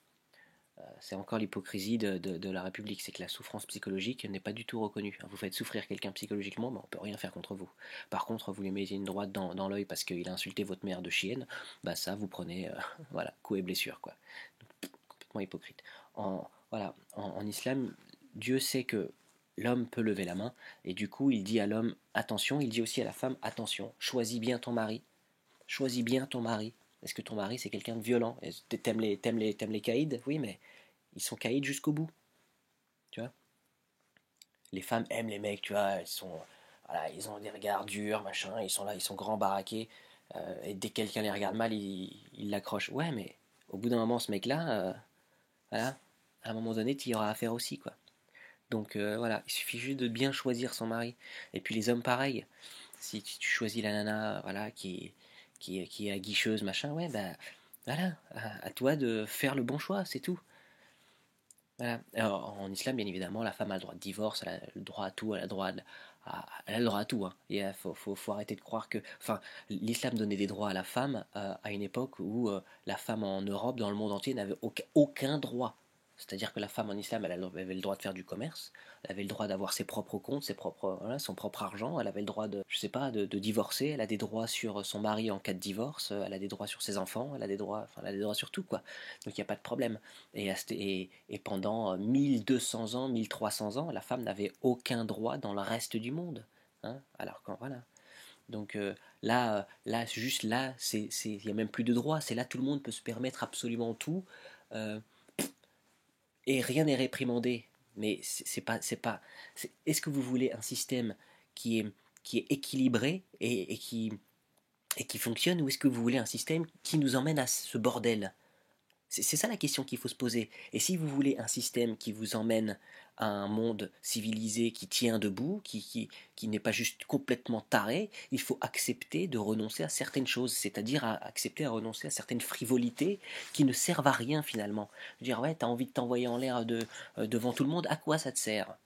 C'est encore l'hypocrisie de la République, c'est que la souffrance psychologique n'est pas du tout reconnue. Vous faites souffrir quelqu'un psychologiquement, mais on peut rien faire contre vous. Par contre, vous lui mettez une droite dans l'œil parce qu'il a insulté votre mère de chienne, bah ça, vous prenez, voilà, coup et blessure, quoi. Donc, complètement hypocrite. En islam, Dieu sait que l'homme peut lever la main, et du coup, il dit à l'homme, attention, il dit aussi à la femme, attention, choisis bien ton mari, choisis bien ton mari. Est-ce que ton mari c'est quelqu'un de violent? T'aimes les caïds? Oui, mais ils sont caïds jusqu'au bout. Tu vois, les femmes aiment les mecs, tu vois, voilà, ils ont des regards durs, machin, ils sont là, ils sont grands baraqués, et dès que quelqu'un les regarde mal, ils l'accrochent. Ouais, mais au bout d'un moment, ce mec-là, voilà, à un moment donné, tu y auras affaire aussi, quoi. Donc voilà, il suffit juste de bien choisir son mari. Et puis les hommes, pareil. Si tu choisis la nana, voilà, qui est aguicheuse, machin, ouais, bah voilà, à toi de faire le bon choix, c'est tout. Voilà. Alors, en islam, bien évidemment, la femme a le droit de divorce, elle a le droit à tout, elle a le droit à tout. Hein. Et il faut arrêter de croire que. Enfin, l'islam donnait des droits à la femme à une époque où la femme en Europe, dans le monde entier, n'avait aucun droit. C'est-à-dire que la femme en islam, elle avait le droit de faire du commerce, elle avait le droit d'avoir ses propres comptes, voilà, son propre argent, elle avait le droit de, je sais pas, de divorcer, elle a des droits sur son mari en cas de divorce, elle a des droits sur ses enfants, elle a des droits sur tout, quoi. Donc il n'y a pas de problème. Et pendant 1200 ans, 1300 ans, la femme n'avait aucun droit dans le reste du monde. Hein. Alors quand voilà. Donc juste là, il n'y a même plus de droit. C'est là tout le monde peut se permettre absolument tout euh, et rien n'est réprimandé. Mais est-ce que vous voulez un système qui est, qui est équilibré et qui fonctionne, ou est-ce que vous voulez un système qui nous emmène à ce bordel? C'est ça la question qu'il faut se poser. Et si vous voulez un système qui vous emmène à un monde civilisé qui tient debout, qui n'est pas juste complètement taré, il faut accepter de renoncer à certaines choses, c'est-à-dire accepter à renoncer à certaines frivolités qui ne servent à rien finalement. Dire ouais, t'as envie de t'envoyer en l'air devant tout le monde, à quoi ça te sert?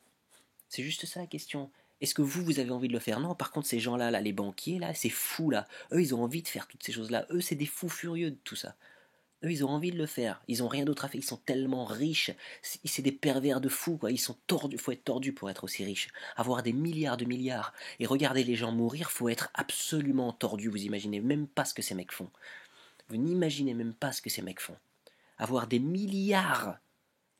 C'est juste ça la question. Est-ce que vous avez envie de le faire? Non, par contre, ces gens-là, là, les banquiers, là, ces fous-là, eux, ils ont envie de faire toutes ces choses-là. Eux, c'est des fous furieux de tout ça. Eux, ils ont envie de le faire. Ils ont rien d'autre à faire. Ils sont tellement riches. C'est des pervers de fous, quoi. Ils sont tordus. Faut être tordu pour être aussi riche. Avoir des milliards de milliards et regarder les gens mourir, faut être absolument tordu. Vous imaginez même pas ce que ces mecs font. Vous n'imaginez même pas ce que ces mecs font. Avoir des milliards,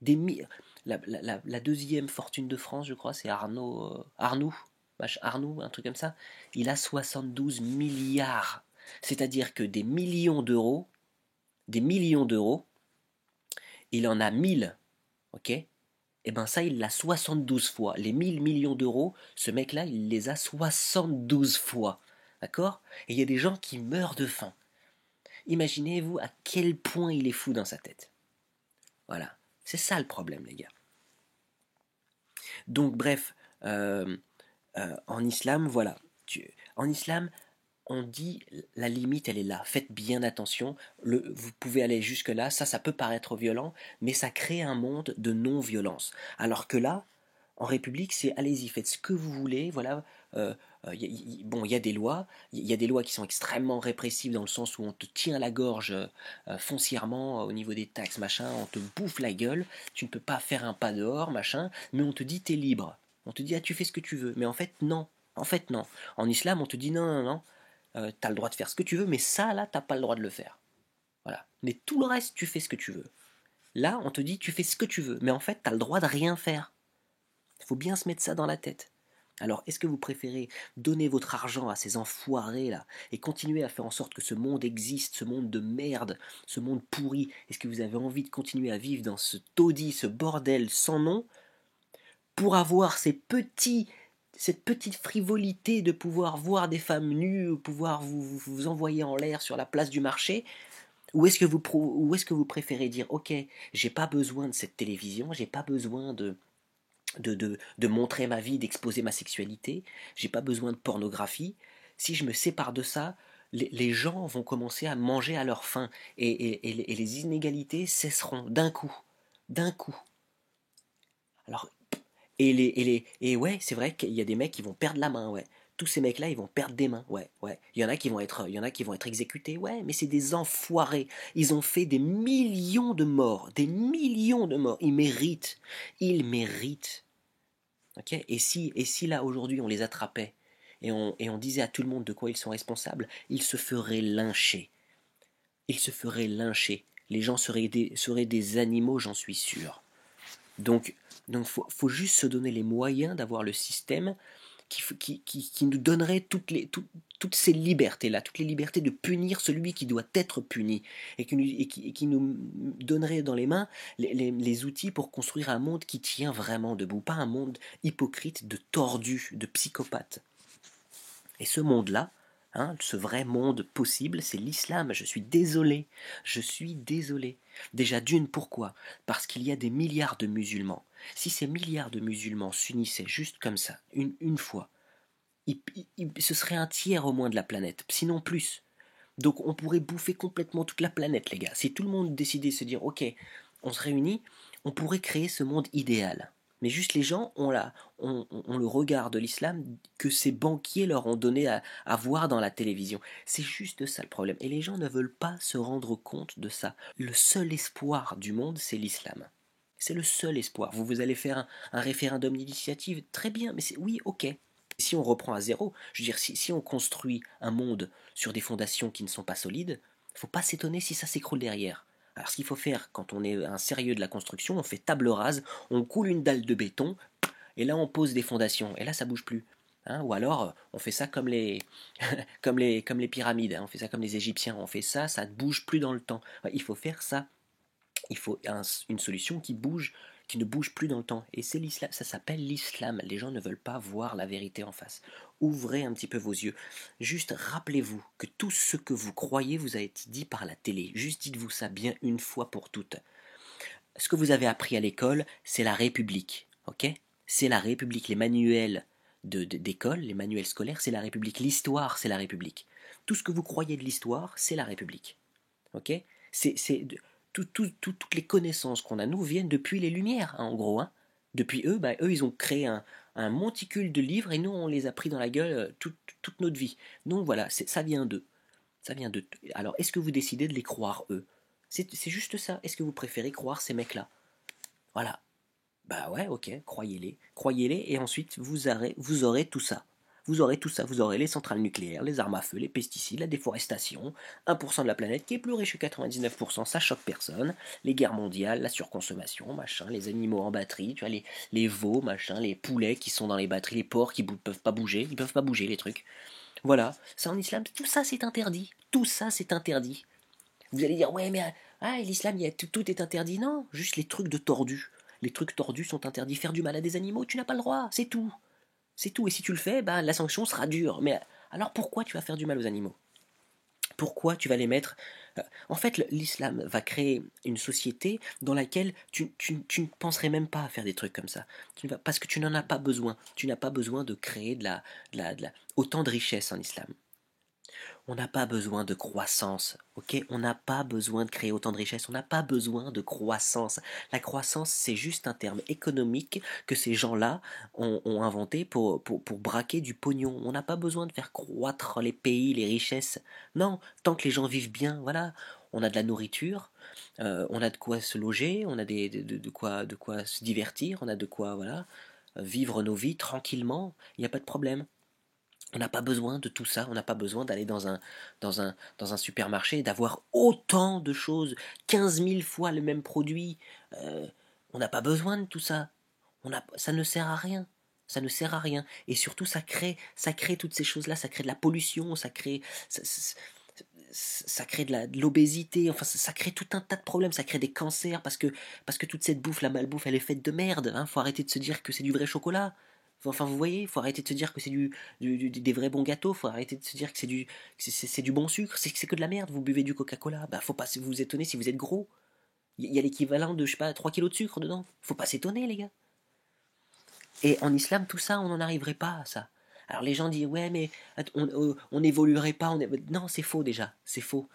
des mi- la deuxième fortune de France, je crois, c'est Arnoux, un truc comme ça. Il a 72 milliards. C'est-à-dire que des millions d'euros, il en a 1000, ok? Et ben ça, il l'a 72 fois. Les 1000 millions d'euros, ce mec-là, il les a 72 fois. D'accord? Et il y a des gens qui meurent de faim. Imaginez-vous à quel point il est fou dans sa tête. Voilà. C'est ça le problème, les gars. Donc, bref, en islam, voilà. En islam, on dit la limite, elle est là. Faites bien attention. Vous pouvez aller jusque-là. Ça peut paraître violent, mais ça crée un monde de non-violence. Alors que là, en République, c'est allez-y, faites ce que vous voulez. Voilà. Bon, il y a des lois. Il y a des lois qui sont extrêmement répressives dans le sens où on te tient la gorge foncièrement au niveau des taxes, machin. On te bouffe la gueule. Tu ne peux pas faire un pas dehors, machin. Mais on te dit t'es libre. On te dit ah tu fais ce que tu veux. Mais en fait non. En fait non. En islam, on te dit non non non. T'as le droit de faire ce que tu veux, mais ça là, t'as pas le droit de le faire. Voilà. Mais tout le reste, tu fais ce que tu veux. Là, on te dit tu fais ce que tu veux, mais en fait, t'as le droit de rien faire. Il faut bien se mettre ça dans la tête. Alors, est-ce que vous préférez donner votre argent à ces enfoirés là et continuer à faire en sorte que ce monde existe, ce monde de merde, ce monde pourri? Est-ce que vous avez envie de continuer à vivre dans ce taudis, ce bordel sans nom, pour avoir cette petite frivolité de pouvoir voir des femmes nues, ou pouvoir vous envoyer en l'air sur la place du marché? Ou est-ce que vous préférez dire, ok, j'ai pas besoin de cette télévision, j'ai pas besoin de montrer ma vie, d'exposer ma sexualité, j'ai pas besoin de pornographie. Si je me sépare de ça, les gens vont commencer à manger à leur faim et les inégalités cesseront d'un coup. D'un coup. Alors, et ouais, c'est vrai qu'il y a des mecs qui vont perdre la main, ouais. Tous ces mecs-là, ils vont perdre des mains, ouais, ouais. Il y en a qui vont être exécutés, ouais, mais c'est des enfoirés. Ils ont fait des millions de morts. Ils méritent. Ok. Et si là aujourd'hui on les attrapait et on disait à tout le monde de quoi ils sont responsables, ils se feraient lyncher. Ils se feraient lyncher. Les gens seraient des animaux, j'en suis sûr. Donc, faut juste se donner les moyens d'avoir le système qui nous donnerait toutes ces libertés-là, toutes les libertés de punir celui qui doit être puni, et qui nous donnerait dans les mains les outils pour construire un monde qui tient vraiment debout, pas un monde hypocrite de tordus, de psychopathes. Et ce monde-là, ce vrai monde possible, c'est l'islam. Je suis désolé. Je suis désolé. Déjà d'une, pourquoi? Parce qu'il y a des milliards de musulmans. Si ces milliards de musulmans s'unissaient juste comme ça, une fois, ce serait un tiers au moins de la planète, sinon plus. Donc on pourrait bouffer complètement toute la planète, les gars. Si tout le monde décidait de se dire, ok, on se réunit, on pourrait créer ce monde idéal. Mais juste les gens ont le regard de l'islam que ces banquiers leur ont donné à voir dans la télévision. C'est juste ça le problème. Et les gens ne veulent pas se rendre compte de ça. Le seul espoir du monde, c'est l'islam. C'est le seul espoir. Vous allez faire un référendum d'initiative, très bien, mais oui, ok. Si on reprend à zéro, je veux dire, si on construit un monde sur des fondations qui ne sont pas solides, il ne faut pas s'étonner si ça s'écroule derrière. Alors ce qu'il faut faire quand on est un sérieux de la construction, on fait table rase, on coule une dalle de béton, et là on pose des fondations, et là ça bouge plus. Ou alors on fait ça comme les, comme les pyramides, on fait ça comme les Égyptiens, on fait ça, ça ne bouge plus dans le temps. Il faut faire ça, il faut une solution qui ne bouge plus dans le temps. Et c'est l'islam, ça s'appelle l'islam. Les gens ne veulent pas voir la vérité en face. Ouvrez un petit peu vos yeux. Juste rappelez-vous que tout ce que vous croyez vous a été dit par la télé. Juste dites-vous ça bien une fois pour toutes. Ce que vous avez appris à l'école, c'est la République. Ok? C'est la République. Les manuels d'école, les manuels scolaires, c'est la République. L'histoire, c'est la République. Tout ce que vous croyez de l'histoire, c'est la République. Ok? Toutes les connaissances qu'on a, nous, viennent depuis les Lumières, en gros. Depuis eux, eux, ils ont créé un monticule de livres et nous, on les a pris dans la gueule toute notre vie. Donc voilà, ça vient d'eux. Ça vient d'eux. Alors, est-ce que vous décidez de les croire, eux? C'est juste ça. Est-ce que vous préférez croire ces mecs-là? Voilà. Bah ouais, ok, croyez-les. Croyez-les et ensuite, vous aurez tout ça. Vous aurez tout ça, vous aurez les centrales nucléaires, les armes à feu, les pesticides, la déforestation, 1% de la planète qui est plus riche que 99%, ça choque personne, les guerres mondiales, la surconsommation, machin, les animaux en batterie, tu vois, les veaux, machin, les poulets qui sont dans les batteries, les porcs qui peuvent pas bouger, ils peuvent pas bouger les trucs. Voilà, ça en islam, tout ça c'est interdit, tout ça c'est interdit. Vous allez dire, ouais mais l'islam, tout est interdit, non, juste les trucs de tordus. Les trucs tordus sont interdits, faire du mal à des animaux, tu n'as pas le droit, c'est tout. C'est tout. Et si tu le fais, la sanction sera dure. Mais alors pourquoi tu vas faire du mal aux animaux? Pourquoi tu vas les mettre... En fait, l'islam va créer une société dans laquelle tu ne penserais même pas à faire des trucs comme ça. Parce que tu n'en as pas besoin. Tu n'as pas besoin de créer autant de richesses en islam. On n'a pas besoin de croissance, ok? On n'a pas besoin de créer autant de richesses, on n'a pas besoin de croissance. La croissance, c'est juste un terme économique que ces gens-là ont inventé pour braquer du pognon. On n'a pas besoin de faire croître les pays, les richesses. Non, tant que les gens vivent bien, voilà. On a de la nourriture, on a de quoi se loger, on a de quoi se divertir, on a de quoi, voilà, vivre nos vies tranquillement, il n'y a pas de problème. On n'a pas besoin de tout ça, on n'a pas besoin d'aller dans un supermarché et d'avoir autant de choses, 15 000 fois le même produit. On n'a pas besoin de tout ça. Ça ne sert à rien. Ça ne sert à rien. Et surtout, ça crée toutes ces choses-là, ça crée de la pollution, ça crée de l'obésité, enfin ça crée tout un tas de problèmes, ça crée des cancers parce que toute cette bouffe, la malbouffe, elle est faite de merde. Faut arrêter de se dire que c'est du vrai chocolat. Enfin, vous voyez, faut arrêter de se dire que c'est des vrais bons gâteaux, faut arrêter de se dire que c'est du bon sucre, c'est que de la merde, vous buvez du Coca-Cola, faut pas vous étonner si vous êtes gros. Il y a l'équivalent de, je sais pas, 3 kilos de sucre dedans. Faut pas s'étonner, les gars. Et en islam, tout ça, on n'en arriverait pas à ça. Alors les gens disent, ouais, mais on n'évoluerait pas. Non, c'est faux déjà, c'est faux.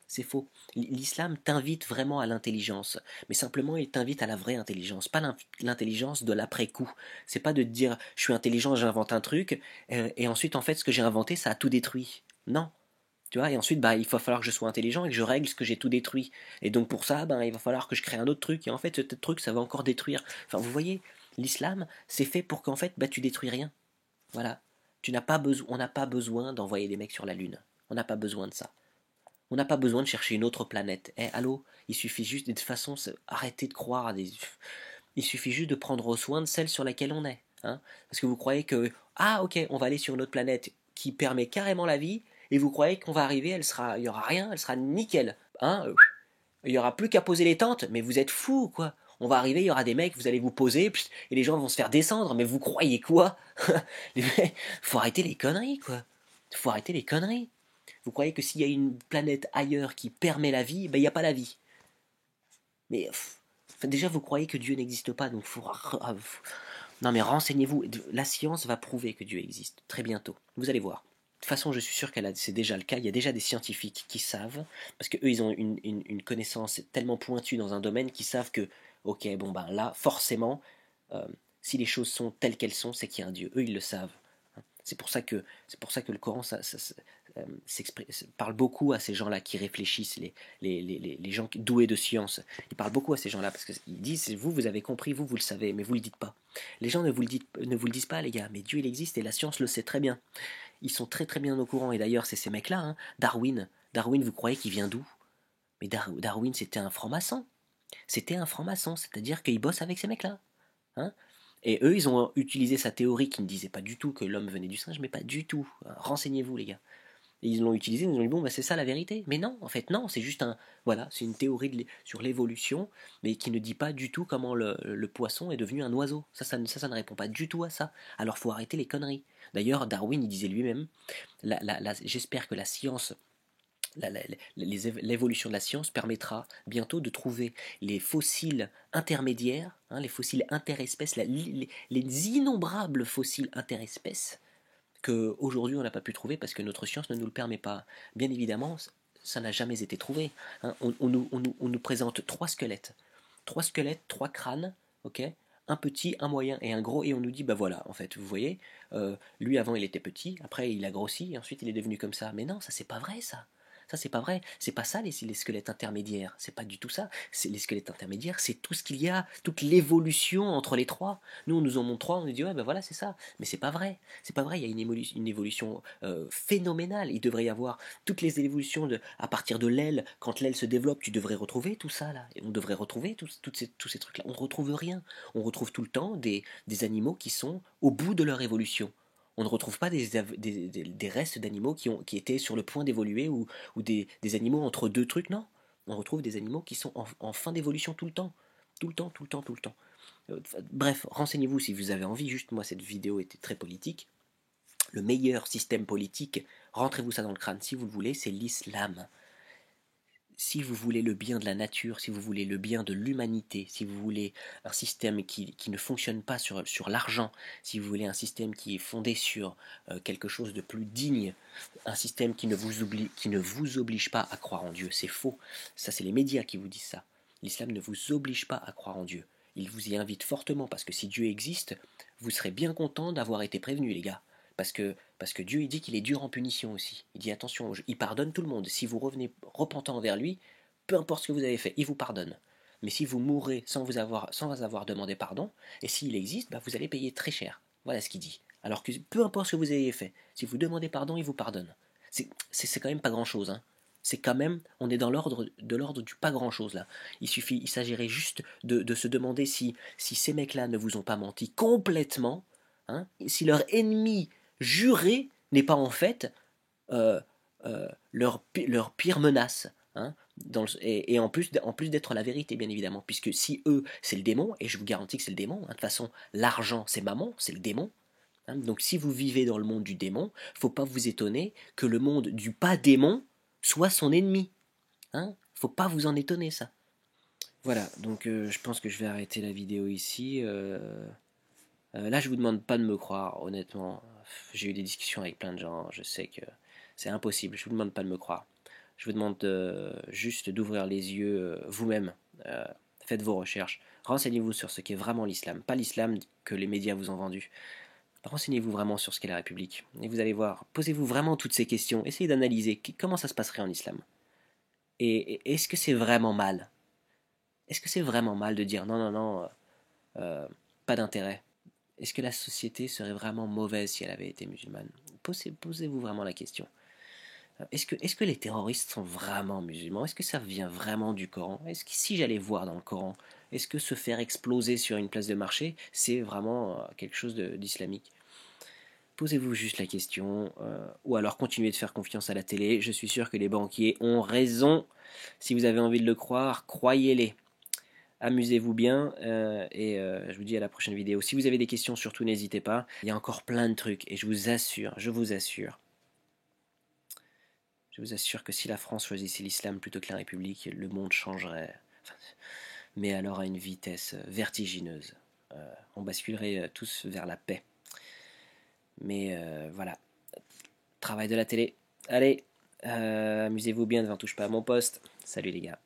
C'est faux. L'islam t'invite vraiment à l'intelligence, mais simplement il t'invite à la vraie intelligence, pas l'intelligence de l'après-coup. C'est pas de te dire je suis intelligent, j'invente un truc, et ensuite en fait ce que j'ai inventé ça a tout détruit. Non. Tu vois, et ensuite il va falloir que je sois intelligent et que je règle ce que j'ai tout détruit. Et donc pour ça, il va falloir que je crée un autre truc, et en fait ce truc ça va encore détruire. Enfin vous voyez, l'islam c'est fait pour qu'en fait tu détruis rien. Voilà. On n'a pas besoin d'envoyer des mecs sur la lune. On n'a pas besoin de ça. On n'a pas besoin de chercher une autre planète. Allô, il suffit juste, de toute façon, arrêtez de croire à des... Il suffit juste de prendre soin de celle sur laquelle on est. hein, parce que vous croyez que, ah ok, on va aller sur une autre planète qui permet carrément la vie, et vous croyez qu'on va arriver, il n'y aura rien, elle sera nickel. Hein, il n'y aura plus qu'à poser les tentes, mais vous êtes fous, quoi. On va arriver, il y aura des mecs, vous allez vous poser, et les gens vont se faire descendre, mais vous croyez quoi? Faut arrêter les conneries, quoi. Faut arrêter les conneries. Vous croyez que s'il y a une planète ailleurs qui permet la vie, ben il n'y a pas la vie. Mais déjà, vous croyez que Dieu n'existe pas, donc non mais renseignez-vous. La science va prouver que Dieu existe très bientôt. Vous allez voir. De toute façon, je suis sûr que c'est déjà le cas. Il y a déjà des scientifiques qui savent, parce que eux, ils ont une connaissance tellement pointue dans un domaine qu'ils savent que, ok, bon ben là, forcément, euh, si les choses sont telles qu'elles sont, c'est qu'il y a un Dieu. Eux, ils le savent. C'est pour ça que le Coran parle beaucoup à ces gens-là qui réfléchissent, les gens doués de science. Il parle beaucoup à ces gens-là parce qu'ils disent vous avez compris, vous le savez, mais vous le dites pas. Les gens ne vous le disent pas, les gars, mais Dieu il existe et la science le sait très bien. Ils sont très très bien au courant et d'ailleurs c'est ces mecs-là, hein. Darwin, vous croyez qu'il vient d'où? Mais Darwin c'était un franc-maçon. C'était un franc-maçon, c'est-à-dire qu'il bosse avec ces mecs-là. Hein. Et eux, ils ont utilisé sa théorie qui ne disait pas du tout que l'homme venait du singe, mais pas du tout. Renseignez-vous, les gars. Et ils l'ont utilisé, ils ont dit bon, bah, c'est ça la vérité. Mais non, en fait, non, c'est juste voilà, c'est une théorie sur l'évolution, mais qui ne dit pas du tout comment le poisson est devenu un oiseau. Ça ne répond pas du tout à ça. Alors, faut arrêter les conneries. D'ailleurs, Darwin, il disait lui-même, j'espère que la science l'évolution de la science permettra bientôt de trouver les fossiles intermédiaires, hein, les fossiles interespèces, les innombrables fossiles interespèces qu'aujourd'hui on n'a pas pu trouver parce que notre science ne nous le permet pas. Bien évidemment, ça n'a jamais été trouvé. Hein. On nous présente trois squelettes, trois crânes, ok, un petit, un moyen et un gros, et on nous dit, bah voilà, en fait, vous voyez, lui avant il était petit, après il a grossi, et ensuite il est devenu comme ça. Mais non, ça c'est pas vrai ça. Ça, c'est pas vrai. C'est pas ça les squelettes intermédiaires. C'est pas du tout ça. Les squelettes intermédiaires, c'est tout ce qu'il y a, toute l'évolution entre les trois. Nous, on nous en montre trois, on nous dit, ouais, ben voilà, c'est ça. Mais c'est pas vrai. C'est pas vrai. Il y a une évolution phénoménale. Il devrait y avoir toutes les évolutions à partir de l'aile. Quand l'aile se développe, tu devrais retrouver tout ça, là. Et on devrait retrouver tous ces trucs-là. On ne retrouve rien. On retrouve tout le temps des animaux qui sont au bout de leur évolution. On ne retrouve pas des restes d'animaux qui étaient sur le point d'évoluer ou des animaux entre deux trucs, non. On retrouve des animaux qui sont en fin d'évolution tout le temps. Tout le temps, tout le temps, tout le temps. Bref, renseignez-vous si vous avez envie. Juste, moi, cette vidéo était très politique. Le meilleur système politique, rentrez-vous ça dans le crâne si vous le voulez, c'est l'islam. Si vous voulez le bien de la nature, si vous voulez le bien de l'humanité, si vous voulez un système qui ne fonctionne pas sur l'argent, si vous voulez un système qui est fondé sur quelque chose de plus digne, un système qui ne vous oblige pas à croire en Dieu, c'est faux. Ça, c'est les médias qui vous disent ça. L'islam ne vous oblige pas à croire en Dieu. Il vous y invite fortement parce que si Dieu existe, vous serez bien content d'avoir été prévenu, les gars. Parce que Dieu, il dit qu'il est dur en punition aussi. Il dit attention, il pardonne tout le monde. Si vous revenez repentant envers lui, peu importe ce que vous avez fait, il vous pardonne. Mais si vous mourrez sans avoir demandé pardon, et s'il existe, bah, vous allez payer très cher. Voilà ce qu'il dit. Alors que peu importe ce que vous avez fait, si vous demandez pardon, il vous pardonne. C'est quand même pas grand-chose. Hein. C'est quand même, on est dans l'ordre du pas grand-chose là. Il s'agirait juste de se demander si ces mecs-là ne vous ont pas menti complètement, hein, si leur ennemi juré n'est pas en fait euh, leur pire menace. Hein, et en plus d'être la vérité, bien évidemment, puisque si eux, c'est le démon, et je vous garantis que c'est le démon, hein, de toute façon, l'argent, c'est maman, c'est le démon. Hein, donc si vous vivez dans le monde du démon, faut pas vous étonner que le monde du pas démon soit son ennemi. Hein, faut pas vous en étonner, ça. Voilà, donc je pense que je vais arrêter la vidéo ici. Là, je vous demande pas de me croire, honnêtement. J'ai eu des discussions avec plein de gens, je sais que c'est impossible. Je vous demande pas de me croire. Je vous demande juste d'ouvrir les yeux vous-même. Euh, Faites vos recherches. Renseignez-vous sur ce qu'est vraiment l'islam, pas l'islam que les médias vous ont vendu. Renseignez-vous vraiment sur ce qu'est la République. Et vous allez voir, posez-vous vraiment toutes ces questions. Essayez d'analyser comment ça se passerait en islam. Et est-ce que c'est vraiment mal? Est-ce que c'est vraiment mal de dire non, non, non, pas d'intérêt? Est-ce que la société serait vraiment mauvaise si elle avait été musulmane? Posez-vous vraiment la question. Est-ce que les terroristes sont vraiment musulmans? Est-ce que ça vient vraiment du Coran? Est-ce que si j'allais voir dans le Coran, est-ce que se faire exploser sur une place de marché, c'est vraiment quelque chose d'islamique? Posez-vous juste la question, ou alors continuez de faire confiance à la télé. Je suis sûr que les banquiers ont raison. Si vous avez envie de le croire, croyez-les. Amusez-vous bien et je vous dis à la prochaine vidéo. Si vous avez des questions, surtout n'hésitez pas. Il y a encore plein de trucs et je vous assure que si la France choisissait l'islam plutôt que la République, le monde changerait. Enfin, mais alors à une vitesse vertigineuse. On basculerait tous vers la paix. Mais voilà, travail de la télé. Allez, amusez-vous bien, ne touche pas à mon poste. Salut les gars.